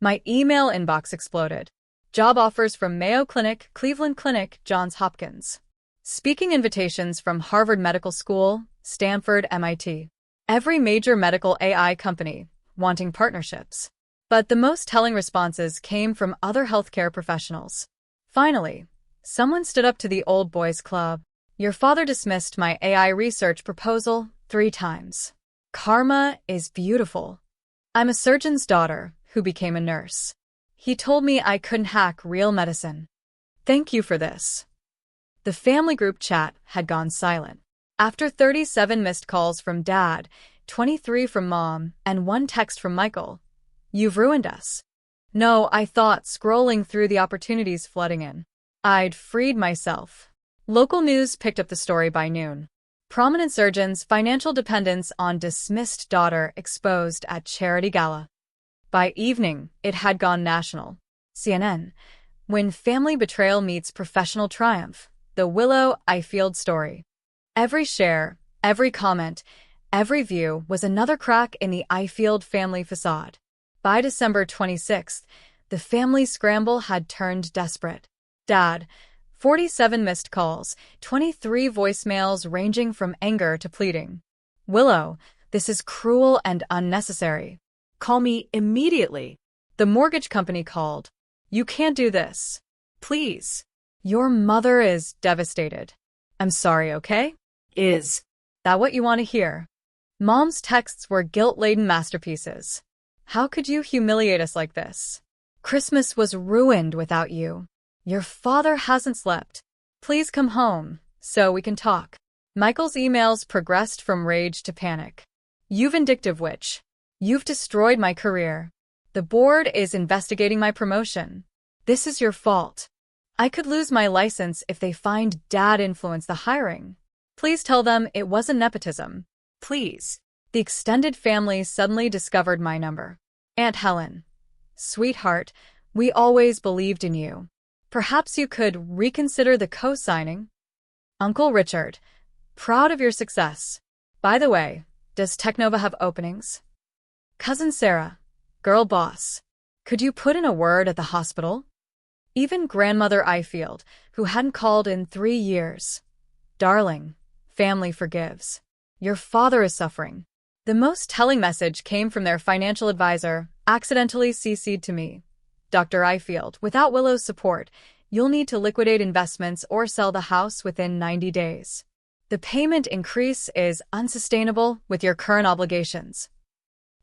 My email inbox exploded. Job offers from Mayo Clinic, Cleveland Clinic, Johns Hopkins. Speaking invitations from Harvard Medical School, Stanford, MIT. Every major medical AI company wanting partnerships. But the most telling responses came from other healthcare professionals. Finally, someone stood up to the old boys club. Your father dismissed my AI research proposal 3 times. Karma is beautiful. I'm a surgeon's daughter who became a nurse. He told me I couldn't hack real medicine. Thank you for this. The family group chat had gone silent. After 37 missed calls from Dad, 23 from Mom, and 1 text from Michael. You've ruined us. No, I thought, scrolling through the opportunities flooding in. I'd freed myself. Local news picked up the story by noon. Prominent surgeons' financial dependence on dismissed daughter exposed at charity gala. By evening, it had gone national. CNN. When family betrayal meets professional triumph. The Willow Ifield story. Every share, every comment, every view was another crack in the Ifield family facade. By December 26th, the family scramble had turned desperate. Dad, 47 missed calls, 23 voicemails ranging from anger to pleading. Willow, this is cruel and unnecessary. Call me immediately. The mortgage company called. You can't do this. Please. Your mother is devastated. I'm sorry, okay? Is that what you want to hear? Mom's texts were guilt-laden masterpieces. How could you humiliate us like this? Christmas was ruined without you. Your father hasn't slept. Please come home, so we can talk. Michael's emails progressed from rage to panic. You vindictive witch. You've destroyed my career. The board is investigating my promotion. This is your fault. I could lose my license if they find Dad influenced the hiring. Please tell them it wasn't nepotism. Please. The extended family suddenly discovered my number. Aunt Helen. Sweetheart, we always believed in you. Perhaps you could reconsider the co-signing? Uncle Richard. Proud of your success. By the way, does Technova have openings? Cousin Sarah. Girl boss. Could you put in a word at the hospital? Even Grandmother Ifield, who hadn't called in 3 years. Darling, family forgives. Your father is suffering. The most telling message came from their financial advisor, accidentally CC'd to me. Dr. Ifield, without Willow's support, you'll need to liquidate investments or sell the house within 90 days. The payment increase is unsustainable with your current obligations.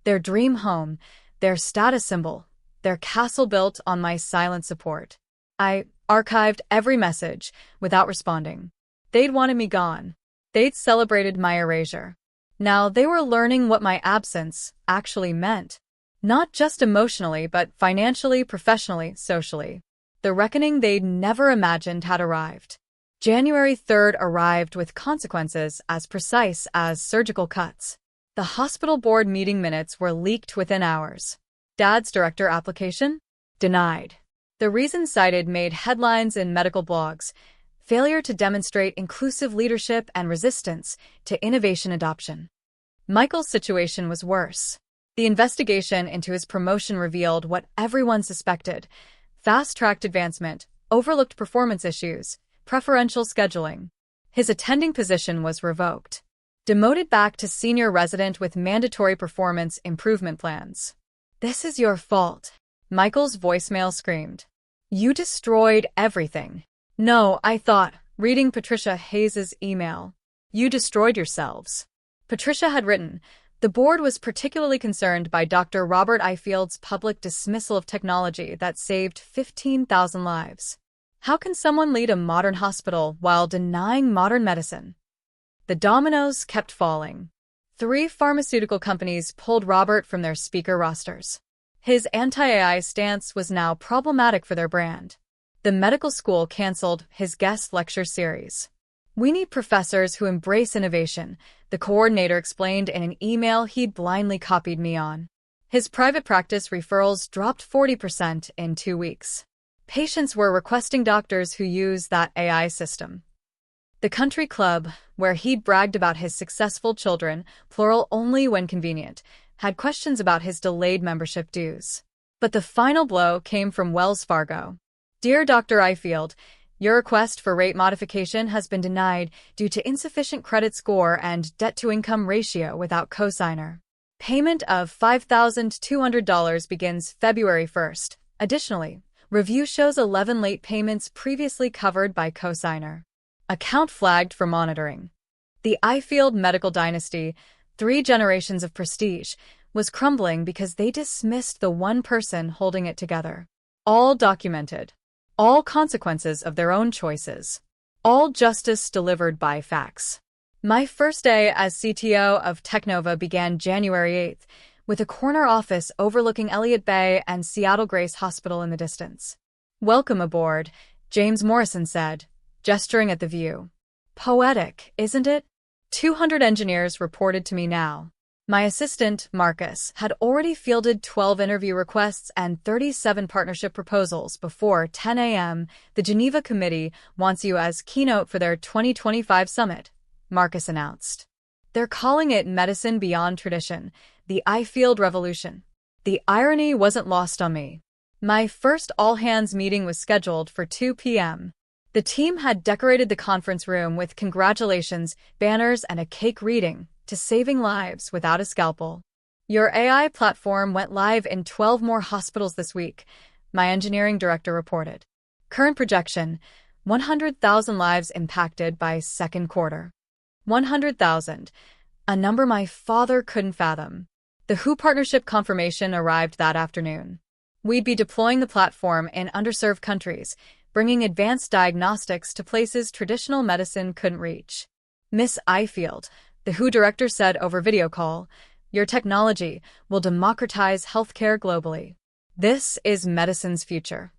Their dream home, their status symbol, their castle built on my silent support. I archived every message without responding. They'd wanted me gone. They'd celebrated my erasure. Now they were learning what my absence actually meant. Not just emotionally, but financially, professionally, socially. The reckoning they'd never imagined had arrived. January 3rd arrived with consequences as precise as surgical cuts. The hospital board meeting minutes were leaked within hours. Dad's director application? Denied. The reasons cited made headlines in medical blogs: failure to demonstrate inclusive leadership and resistance to innovation adoption. Michael's situation was worse. The investigation into his promotion revealed what everyone suspected: fast-tracked advancement, overlooked performance issues, preferential scheduling. His attending position was revoked. Demoted back to senior resident with mandatory performance improvement plans. "This is your fault," Michael's voicemail screamed. "You destroyed everything." "No, I thought," reading Patricia Hayes' email. "You destroyed yourselves." Patricia had written, "The board was particularly concerned by Dr. Robert Ifield's public dismissal of technology that saved 15,000 lives. How can someone lead a modern hospital while denying modern medicine?" The dominoes kept falling. 3 pharmaceutical companies pulled Robert from their speaker rosters. His anti-AI stance was now problematic for their brand. The medical school canceled his guest lecture series. "We need professors who embrace innovation," the coordinator explained in an email he'd blindly copied me on. His private practice referrals dropped 40% in 2 weeks. Patients were requesting doctors who use that AI system. The country club, where he'd bragged about his successful children, plural only when convenient, had questions about his delayed membership dues. But the final blow came from Wells Fargo. "Dear Dr. Ifield, your request for rate modification has been denied due to insufficient credit score and debt-to-income ratio without cosigner. Payment of $5,200 begins February 1st. Additionally, review shows 11 late payments previously covered by cosigner. Account flagged for monitoring." The Ifield medical dynasty, 3 generations of prestige, was crumbling because they dismissed the one person holding it together. All documented. All consequences of their own choices. All justice delivered by facts. My first day as CTO of Technova began January 8th, with a corner office overlooking Elliott Bay and Seattle Grace Hospital in the distance. "Welcome aboard," James Morrison said, gesturing at the view. "Poetic, isn't it?" 200 engineers reported to me now. My assistant, Marcus, had already fielded 12 interview requests and 37 partnership proposals before 10 a.m. "The Geneva Committee wants you as keynote for their 2025 summit," Marcus announced. "They're calling it Medicine Beyond Tradition, the Ifield Revolution." The irony wasn't lost on me. My first all-hands meeting was scheduled for 2 p.m. The team had decorated the conference room with congratulations, banners, and a cake reading, "To saving lives without a scalpel. Your AI platform went live in 12 more hospitals this week," my engineering director reported. Current projection: 100,000 lives impacted by second quarter. 100,000, a number my father couldn't fathom. The WHO partnership confirmation arrived that afternoon. We'd be deploying the platform in underserved countries, bringing advanced diagnostics to places traditional medicine couldn't reach. "Miss Ifield," the WHO director said over video call, "your technology will democratize healthcare globally. This is medicine's future."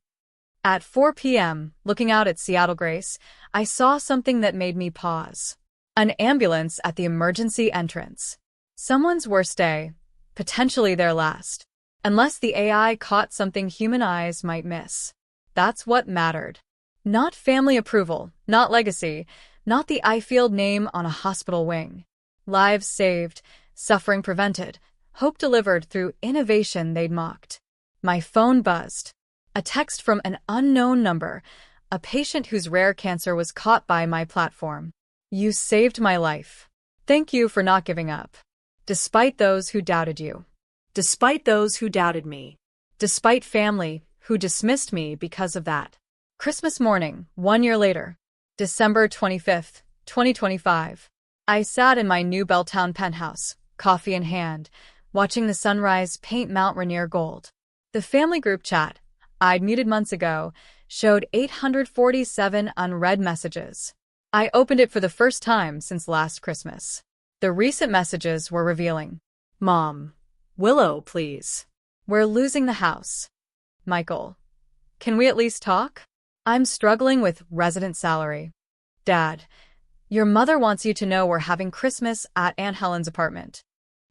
At 4 p.m., looking out at Seattle Grace, I saw something that made me pause. An ambulance at the emergency entrance. Someone's worst day, potentially their last. Unless the AI caught something human eyes might miss. That's what mattered. Not family approval, not legacy, not the Ifield name on a hospital wing. Lives saved, suffering prevented, hope delivered through innovation they'd mocked. My phone buzzed. A text from an unknown number, a patient whose rare cancer was caught by my platform. "You saved my life. Thank you for not giving up. Despite those who doubted you. Despite those who doubted me. Despite family who dismissed me because of that." Christmas morning, 1 year later. December 25th, 2025. I sat in my new Belltown penthouse, coffee in hand, watching the sunrise paint Mount Rainier gold. The family group chat, I'd muted months ago, showed 847 unread messages. I opened it for the first time since last Christmas. The recent messages were revealing. "Mom. Willow, please. We're losing the house. Michael. Can we at least talk? I'm struggling with resident salary. Dad. Your mother wants you to know we're having Christmas at Aunt Helen's apartment.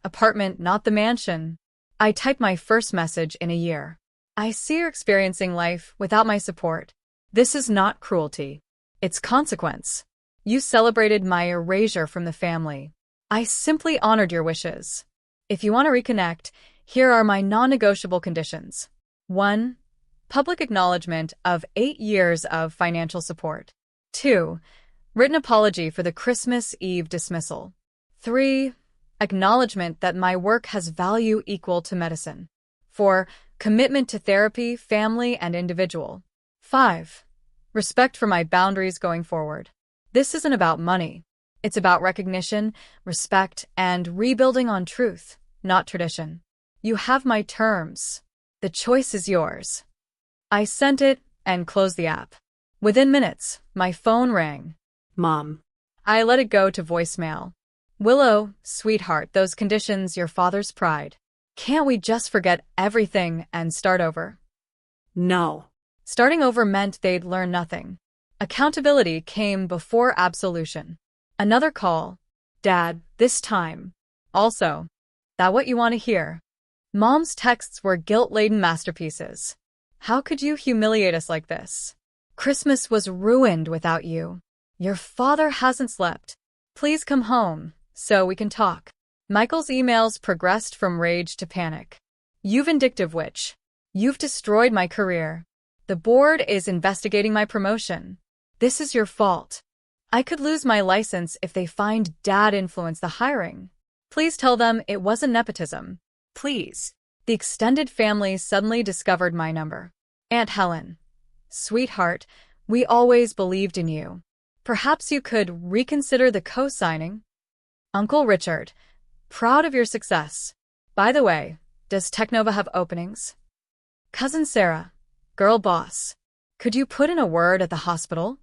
Apartment, not the mansion." I typed my first message in a year. I see you're experiencing life without my support. This is not cruelty. It's consequence. You celebrated my erasure from the family. I simply honored your wishes. If you want to reconnect, here are my non-negotiable conditions. 1. Public acknowledgement of 8 years of financial support. 2. Written apology for the Christmas Eve dismissal. 3. Acknowledgement that my work has value equal to medicine. 4. Commitment to therapy, family, and individual. 5. Respect for my boundaries going forward. This isn't about money. It's about recognition, respect, and rebuilding on truth, not tradition. You have my terms. The choice is yours. I sent it and closed the app. Within minutes, my phone rang. Mom. I let it go to voicemail. Willow, sweetheart, those conditions, your father's pride. Can't we just forget everything and start over? No. Starting over meant they'd learn nothing. Accountability came before absolution. Another call. Dad, this time. Also, that what you want to hear? Mom's texts were guilt-laden masterpieces. How could you humiliate us like this? Christmas was ruined without you. Your father hasn't slept. Please come home, so we can talk. Michael's emails progressed from rage to panic. You vindictive witch. You've destroyed my career. The board is investigating my promotion. This is your fault. I could lose my license if they find Dad influenced the hiring. Please tell them it wasn't nepotism. Please. The extended family suddenly discovered my number. Aunt Helen. Sweetheart, we always believed in you. Perhaps you could reconsider the co-signing? Uncle Richard. Proud of your success. By the way, does Technova have openings? Cousin Sarah. Girl boss. Could you put in a word at the hospital?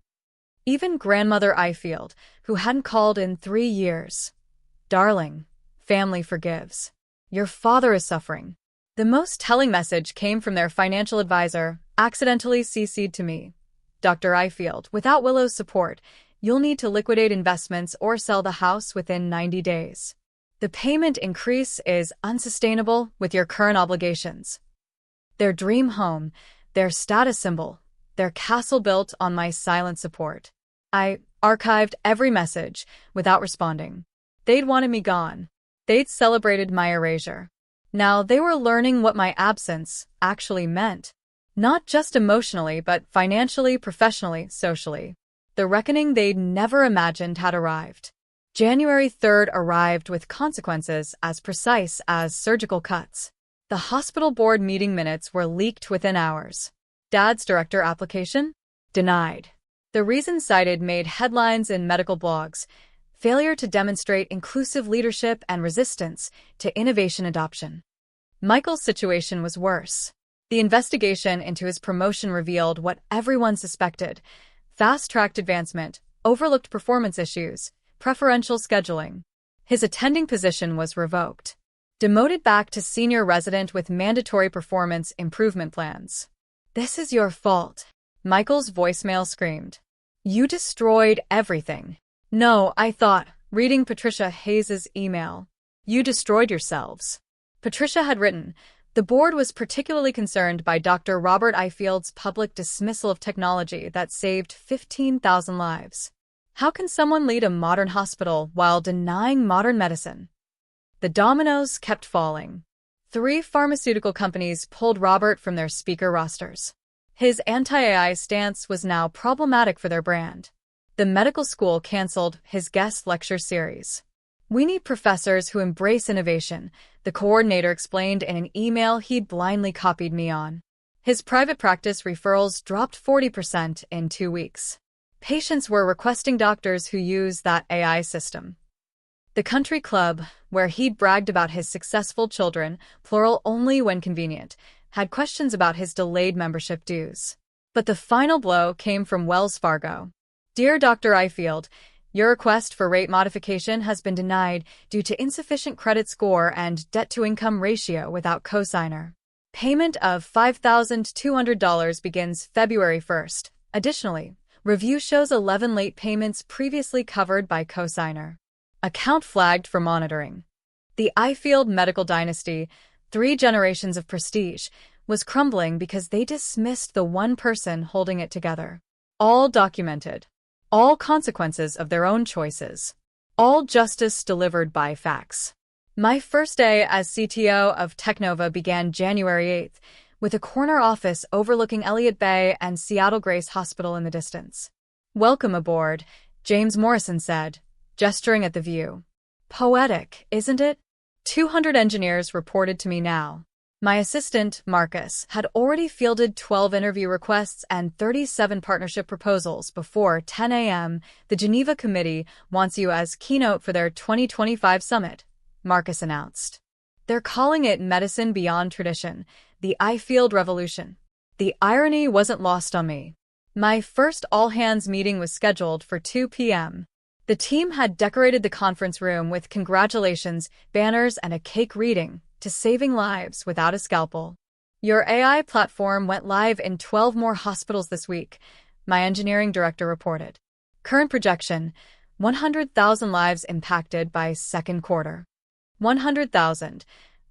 Even Grandmother Ifield, who hadn't called in 3 years. Darling, family forgives. Your father is suffering. The most telling message came from their financial advisor, accidentally CC'd to me. Dr. Ifield, without Willow's support, you'll need to liquidate investments or sell the house within 90 days. The payment increase is unsustainable with your current obligations. Their dream home, their status symbol, their castle built on my silent support. I archived every message without responding. They'd wanted me gone. They'd celebrated my erasure. Now they were learning what my absence actually meant. Not just emotionally, but financially, professionally, socially. The reckoning they'd never imagined had arrived. January 3rd arrived with consequences as precise as surgical cuts. The hospital board meeting minutes were leaked within hours. Dad's director application? Denied. The reason cited made headlines in medical blogs. Failure to demonstrate inclusive leadership and resistance to innovation adoption. Michael's situation was worse. The investigation into his promotion revealed what everyone suspected: fast-tracked advancement, overlooked performance issues, preferential scheduling. His attending position was revoked. Demoted back to senior resident with mandatory performance improvement plans. This is your fault, Michael's voicemail screamed. You destroyed everything. No, I thought, reading Patricia Hayes's email. You destroyed yourselves. Patricia had written, the board was particularly concerned by Dr. Robert Ifield's public dismissal of technology that saved 15,000 lives. How can someone lead a modern hospital while denying modern medicine? The dominoes kept falling. 3 pharmaceutical companies pulled Robert from their speaker rosters. His anti-AI stance was now problematic for their brand. The medical school canceled his guest lecture series. We need professors who embrace innovation, the coordinator explained in an email he'd blindly copied me on. His private practice referrals dropped 40% in 2 weeks. Patients were requesting doctors who use that AI system. The country club, where he'd bragged about his successful children, plural only when convenient, had questions about his delayed membership dues. But the final blow came from Wells Fargo. Dear Dr. Ifield, your request for rate modification has been denied due to insufficient credit score and debt-to-income ratio without cosigner. Payment of $5,200 begins February 1st. Additionally, review shows 11 late payments previously covered by cosigner. Account flagged for monitoring. The Ifield medical dynasty, 3 generations of prestige, was crumbling because they dismissed the one person holding it together. All documented. All consequences of their own choices. All justice delivered by facts. My first day as CTO of Teknova began January 8th, with a corner office overlooking Elliott Bay and Seattle Grace Hospital in the distance. "Welcome aboard," James Morrison said, gesturing at the view. Poetic, isn't it? 200 engineers reported to me now. My assistant, Marcus, had already fielded 12 interview requests and 37 partnership proposals before 10 a.m. The Geneva Committee wants you as keynote for their 2025 summit, Marcus announced. They're calling it Medicine Beyond Tradition, the I-Field Revolution. The irony wasn't lost on me. My first all-hands meeting was scheduled for 2 p.m. The team had decorated the conference room with congratulations, banners, and a cake reading to saving lives without a scalpel. "Your AI platform went live in 12 more hospitals this week," my engineering director reported. Current projection, 100,000 lives impacted by second quarter. 100,000,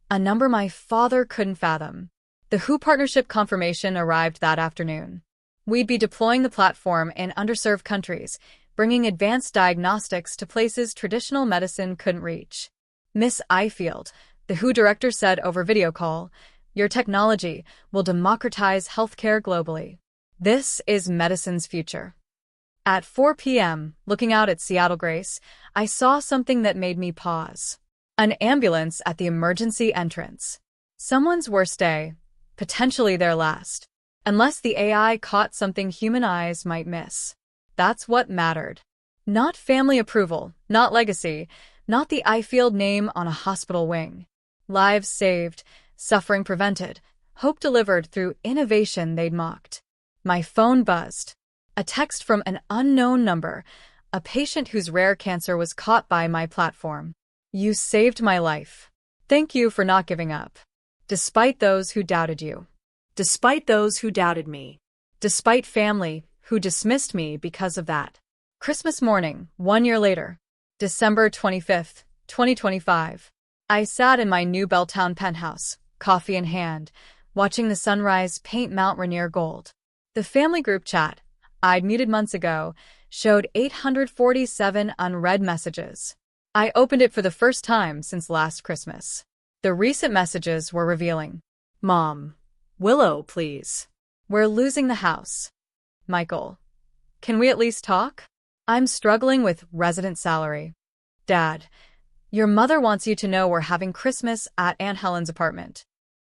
a number my father couldn't fathom. The WHO partnership confirmation arrived that afternoon. We'd be deploying the platform in underserved countries, bringing advanced diagnostics to places traditional medicine couldn't reach. "Miss I-Field," the WHO director said over video call, "your technology will democratize healthcare globally. This is medicine's future." At 4 p.m., looking out at Seattle Grace, I saw something that made me pause. An ambulance at the emergency entrance. Someone's worst day, potentially their last. Unless the AI caught something human eyes might miss. That's what mattered. Not family approval, not legacy, not the I-Field name on a hospital wing. Lives saved, suffering prevented, hope delivered through innovation they'd mocked. My phone buzzed. A text from an unknown number, a patient whose rare cancer was caught by my platform. "You saved my life. Thank you for not giving up. Despite those who doubted you. Despite those who doubted me. Despite family who dismissed me because of that." Christmas morning, 1 year later. December 25th, 2025. I sat in my new Belltown penthouse, coffee in hand, watching the sunrise paint Mount Rainier gold. The family group chat, I'd muted months ago, showed 847 unread messages. I opened it for the first time since last Christmas. The recent messages were revealing. "Mom. Willow, please. We're losing the house. Michael. Can we at least talk? I'm struggling with resident salary. Dad. Your mother wants you to know we're having Christmas at Aunt Helen's apartment.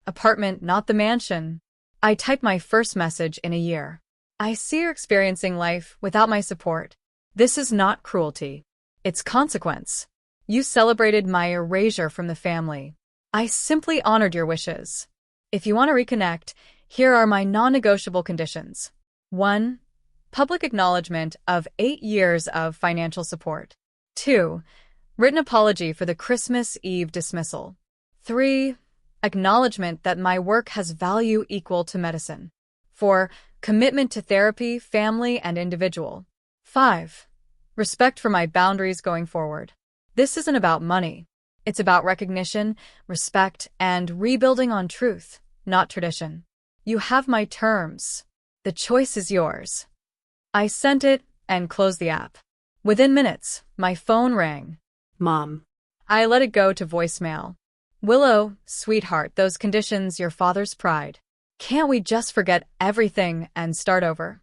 Apartment, not the mansion." I typed my first message in a year. "I see you're experiencing life without my support. This is not cruelty. It's consequence. You celebrated my erasure from the family. I simply honored your wishes. If you want to reconnect, here are my non-negotiable conditions. 1. Public acknowledgement of 8 years of financial support. 2. Written apology for the Christmas Eve dismissal. 3. Acknowledgement that my work has value equal to medicine. 4. Commitment to therapy, family, and individual. 5. Respect for my boundaries going forward. This isn't about money. It's about recognition, respect, and rebuilding on truth, not tradition. You have my terms. The choice is yours." I sent it and closed the app. Within minutes, my phone rang. "Mom." I let it go to voicemail. "Willow, sweetheart, those conditions, your father's pride. Can't we just forget everything and start over?"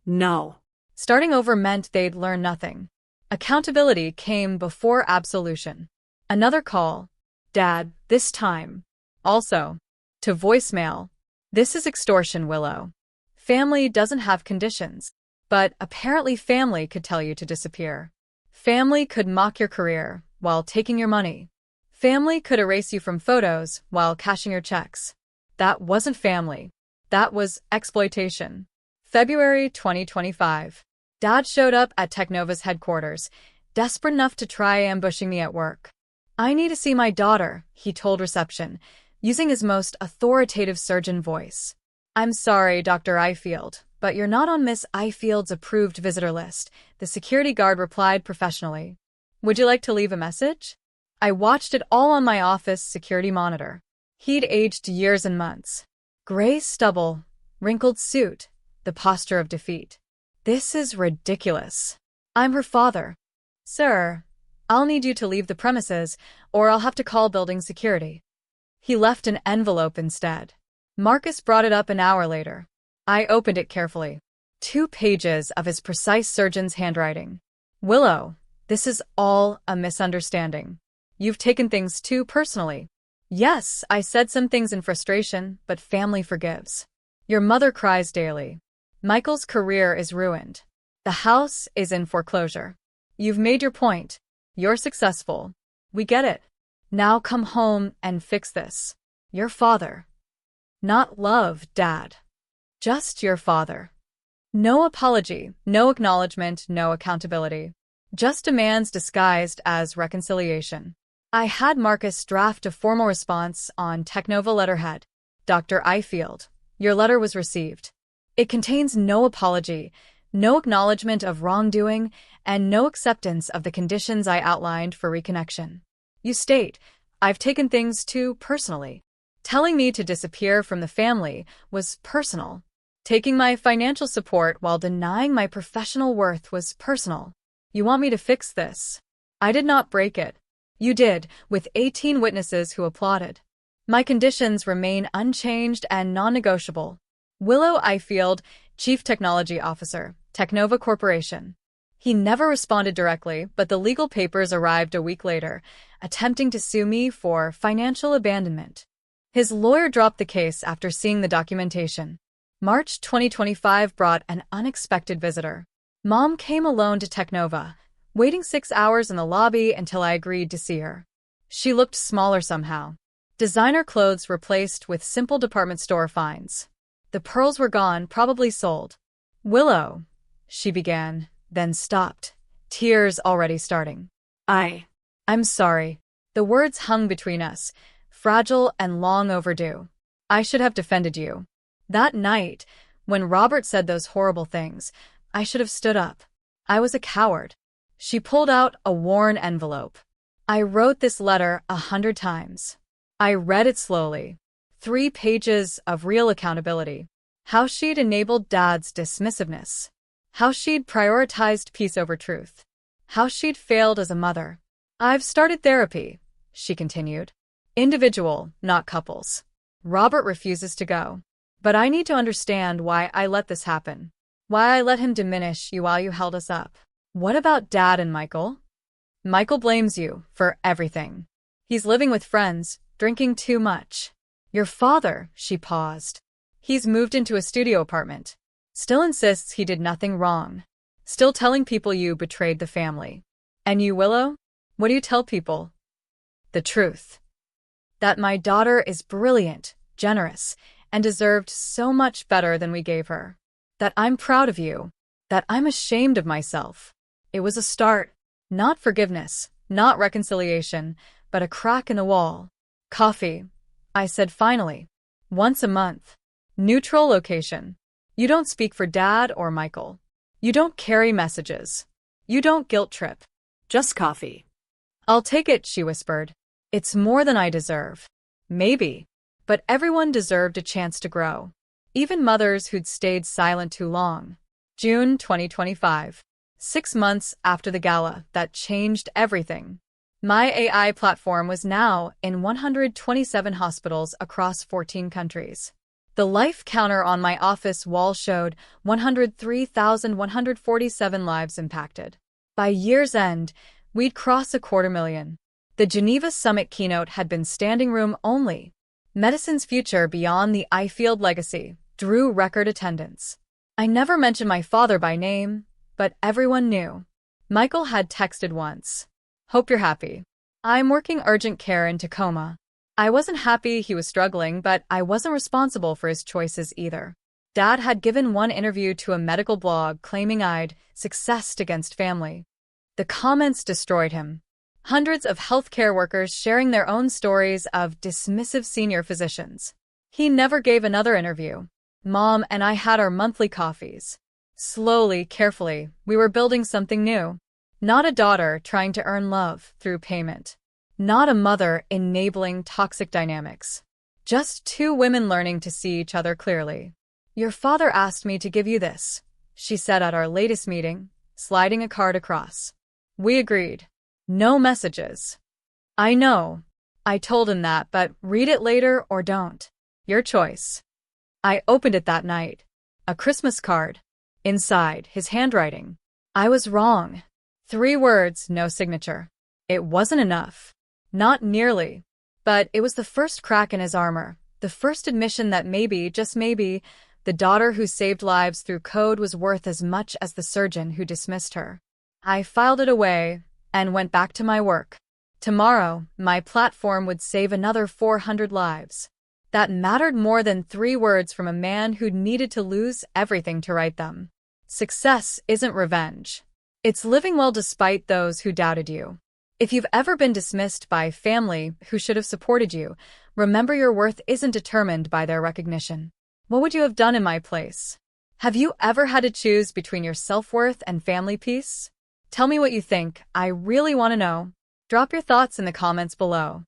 "No." Starting over meant they'd learn nothing. Accountability came before absolution. Another call. "Dad, this time." Also, to voicemail. "This is extortion, Willow. Family doesn't have conditions. But apparently family could tell you to disappear. Family could mock your career while taking your money. Family could erase you from photos while cashing your checks. That wasn't family. That was exploitation." February 2025. Dad showed up at Teknova's headquarters, desperate enough to try ambushing me at work. "I need to see my daughter," he told reception, using his most authoritative surgeon voice. "I'm sorry, Dr. I-Field, but you're not on Miss I-Field's approved visitor list," the security guard replied professionally. "Would you like to leave a message?" I watched it all on my office security monitor. He'd aged years and months. Gray stubble, wrinkled suit, the posture of defeat. This is ridiculous. I'm her father. Sir, I'll need you to leave the premises, or I'll have to call building security. He left an envelope instead. Marcus brought it up an hour later. I opened it carefully. 2 pages of his precise surgeon's handwriting. Willow, this is all a misunderstanding. You've taken things too personally. Yes, I said some things in frustration, but family forgives. Your mother cries daily. Michael's career is ruined. The house is in foreclosure. You've made your point. You're successful. We get it. Now come home and fix this. Your father. Not love, Dad. Just your father. No apology, no acknowledgement, no accountability. Just demands disguised as reconciliation. I had Marcus draft a formal response on Technova letterhead. Dr. Ifield, your letter was received. It contains no apology, no acknowledgement of wrongdoing, and no acceptance of the conditions I outlined for reconnection. You state, I've taken things too personally. Telling me to disappear from the family was personal. Taking my financial support while denying my professional worth was personal. You want me to fix this? I did not break it. You did, with 18 witnesses who applauded. My conditions remain unchanged and non-negotiable. Willow Ifield, Chief Technology Officer, Technova Corporation. He never responded directly, but the legal papers arrived a week later, attempting to sue me for financial abandonment. His lawyer dropped the case after seeing the documentation. March 2025 brought an unexpected visitor. Mom came alone to Technova, waiting 6 hours in the lobby until I agreed to see her. She looked smaller somehow. Designer clothes replaced with simple department store finds. The pearls were gone, probably sold. Willow, she began, then stopped, tears already starting. I'm sorry. The words hung between us, fragile and long overdue. I should have defended you. That night, when Robert said those horrible things, I should have stood up. I was a coward. She pulled out a worn envelope. I wrote this letter 100 times. I read it slowly. 3 pages of real accountability. How she'd enabled Dad's dismissiveness. How she'd prioritized peace over truth. How she'd failed as a mother. I've started therapy, she continued. Individual, not couples. Robert refuses to go. But I need to understand why I let this happen. Why I let him diminish you while you held us up. What about Dad and Michael? Michael blames you for everything. He's living with friends, drinking too much. Your father, she paused. He's moved into a studio apartment. Still insists he did nothing wrong. Still telling people you betrayed the family. And you, Willow? What do you tell people? The truth. That my daughter is brilliant, generous, and deserved so much better than we gave her. That I'm proud of you. That I'm ashamed of myself. It was a start. Not forgiveness, not reconciliation, but a crack in the wall. Coffee, I said finally. Once a month. Neutral location. You don't speak for Dad or Michael. You don't carry messages. You don't guilt trip. Just coffee. I'll take it, she whispered. It's more than I deserve. Maybe. But everyone deserved a chance to grow. Even mothers who'd stayed silent too long. June 2025. 6 months after the gala that changed everything. My AI platform was now in 127 hospitals across 14 countries. The life counter on my office wall showed 103,147 lives impacted. By year's end, we'd cross 250,000. The Geneva Summit keynote had been standing room only. Medicine's future beyond the Ifield legacy drew record attendance. I never mentioned my father by name, but everyone knew. Michael had texted once. Hope you're happy. I'm working urgent care in Tacoma. I wasn't happy he was struggling, but I wasn't responsible for his choices either. Dad had given one interview to a medical blog claiming I'd successed against family. The comments destroyed him. Hundreds of healthcare workers sharing their own stories of dismissive senior physicians. He never gave another interview. Mom and I had our monthly coffees. Slowly, carefully, we were building something new. Not a daughter trying to earn love through payment. Not a mother enabling toxic dynamics. Just two women learning to see each other clearly. Your father asked me to give you this, she said at our latest meeting, sliding a card across. We agreed. No messages. I know. I told him that, but read it later or don't. Your choice. I opened it that night. A Christmas card. Inside, his handwriting. I was wrong. 3 words, no signature. It wasn't enough. Not nearly. But it was the first crack in his armor, the first admission that maybe, just maybe, the daughter who saved lives through code was worth as much as the surgeon who dismissed her. I filed it away and went back to my work. Tomorrow, my platform would save another 400 lives. That mattered more than 3 words from a man who'd needed to lose everything to write them. Success isn't revenge. It's living well despite those who doubted you. If you've ever been dismissed by family who should have supported you, remember your worth isn't determined by their recognition. What would you have done in my place? Have you ever had to choose between your self-worth and family peace? Tell me what you think. I really want to know. Drop your thoughts in the comments below.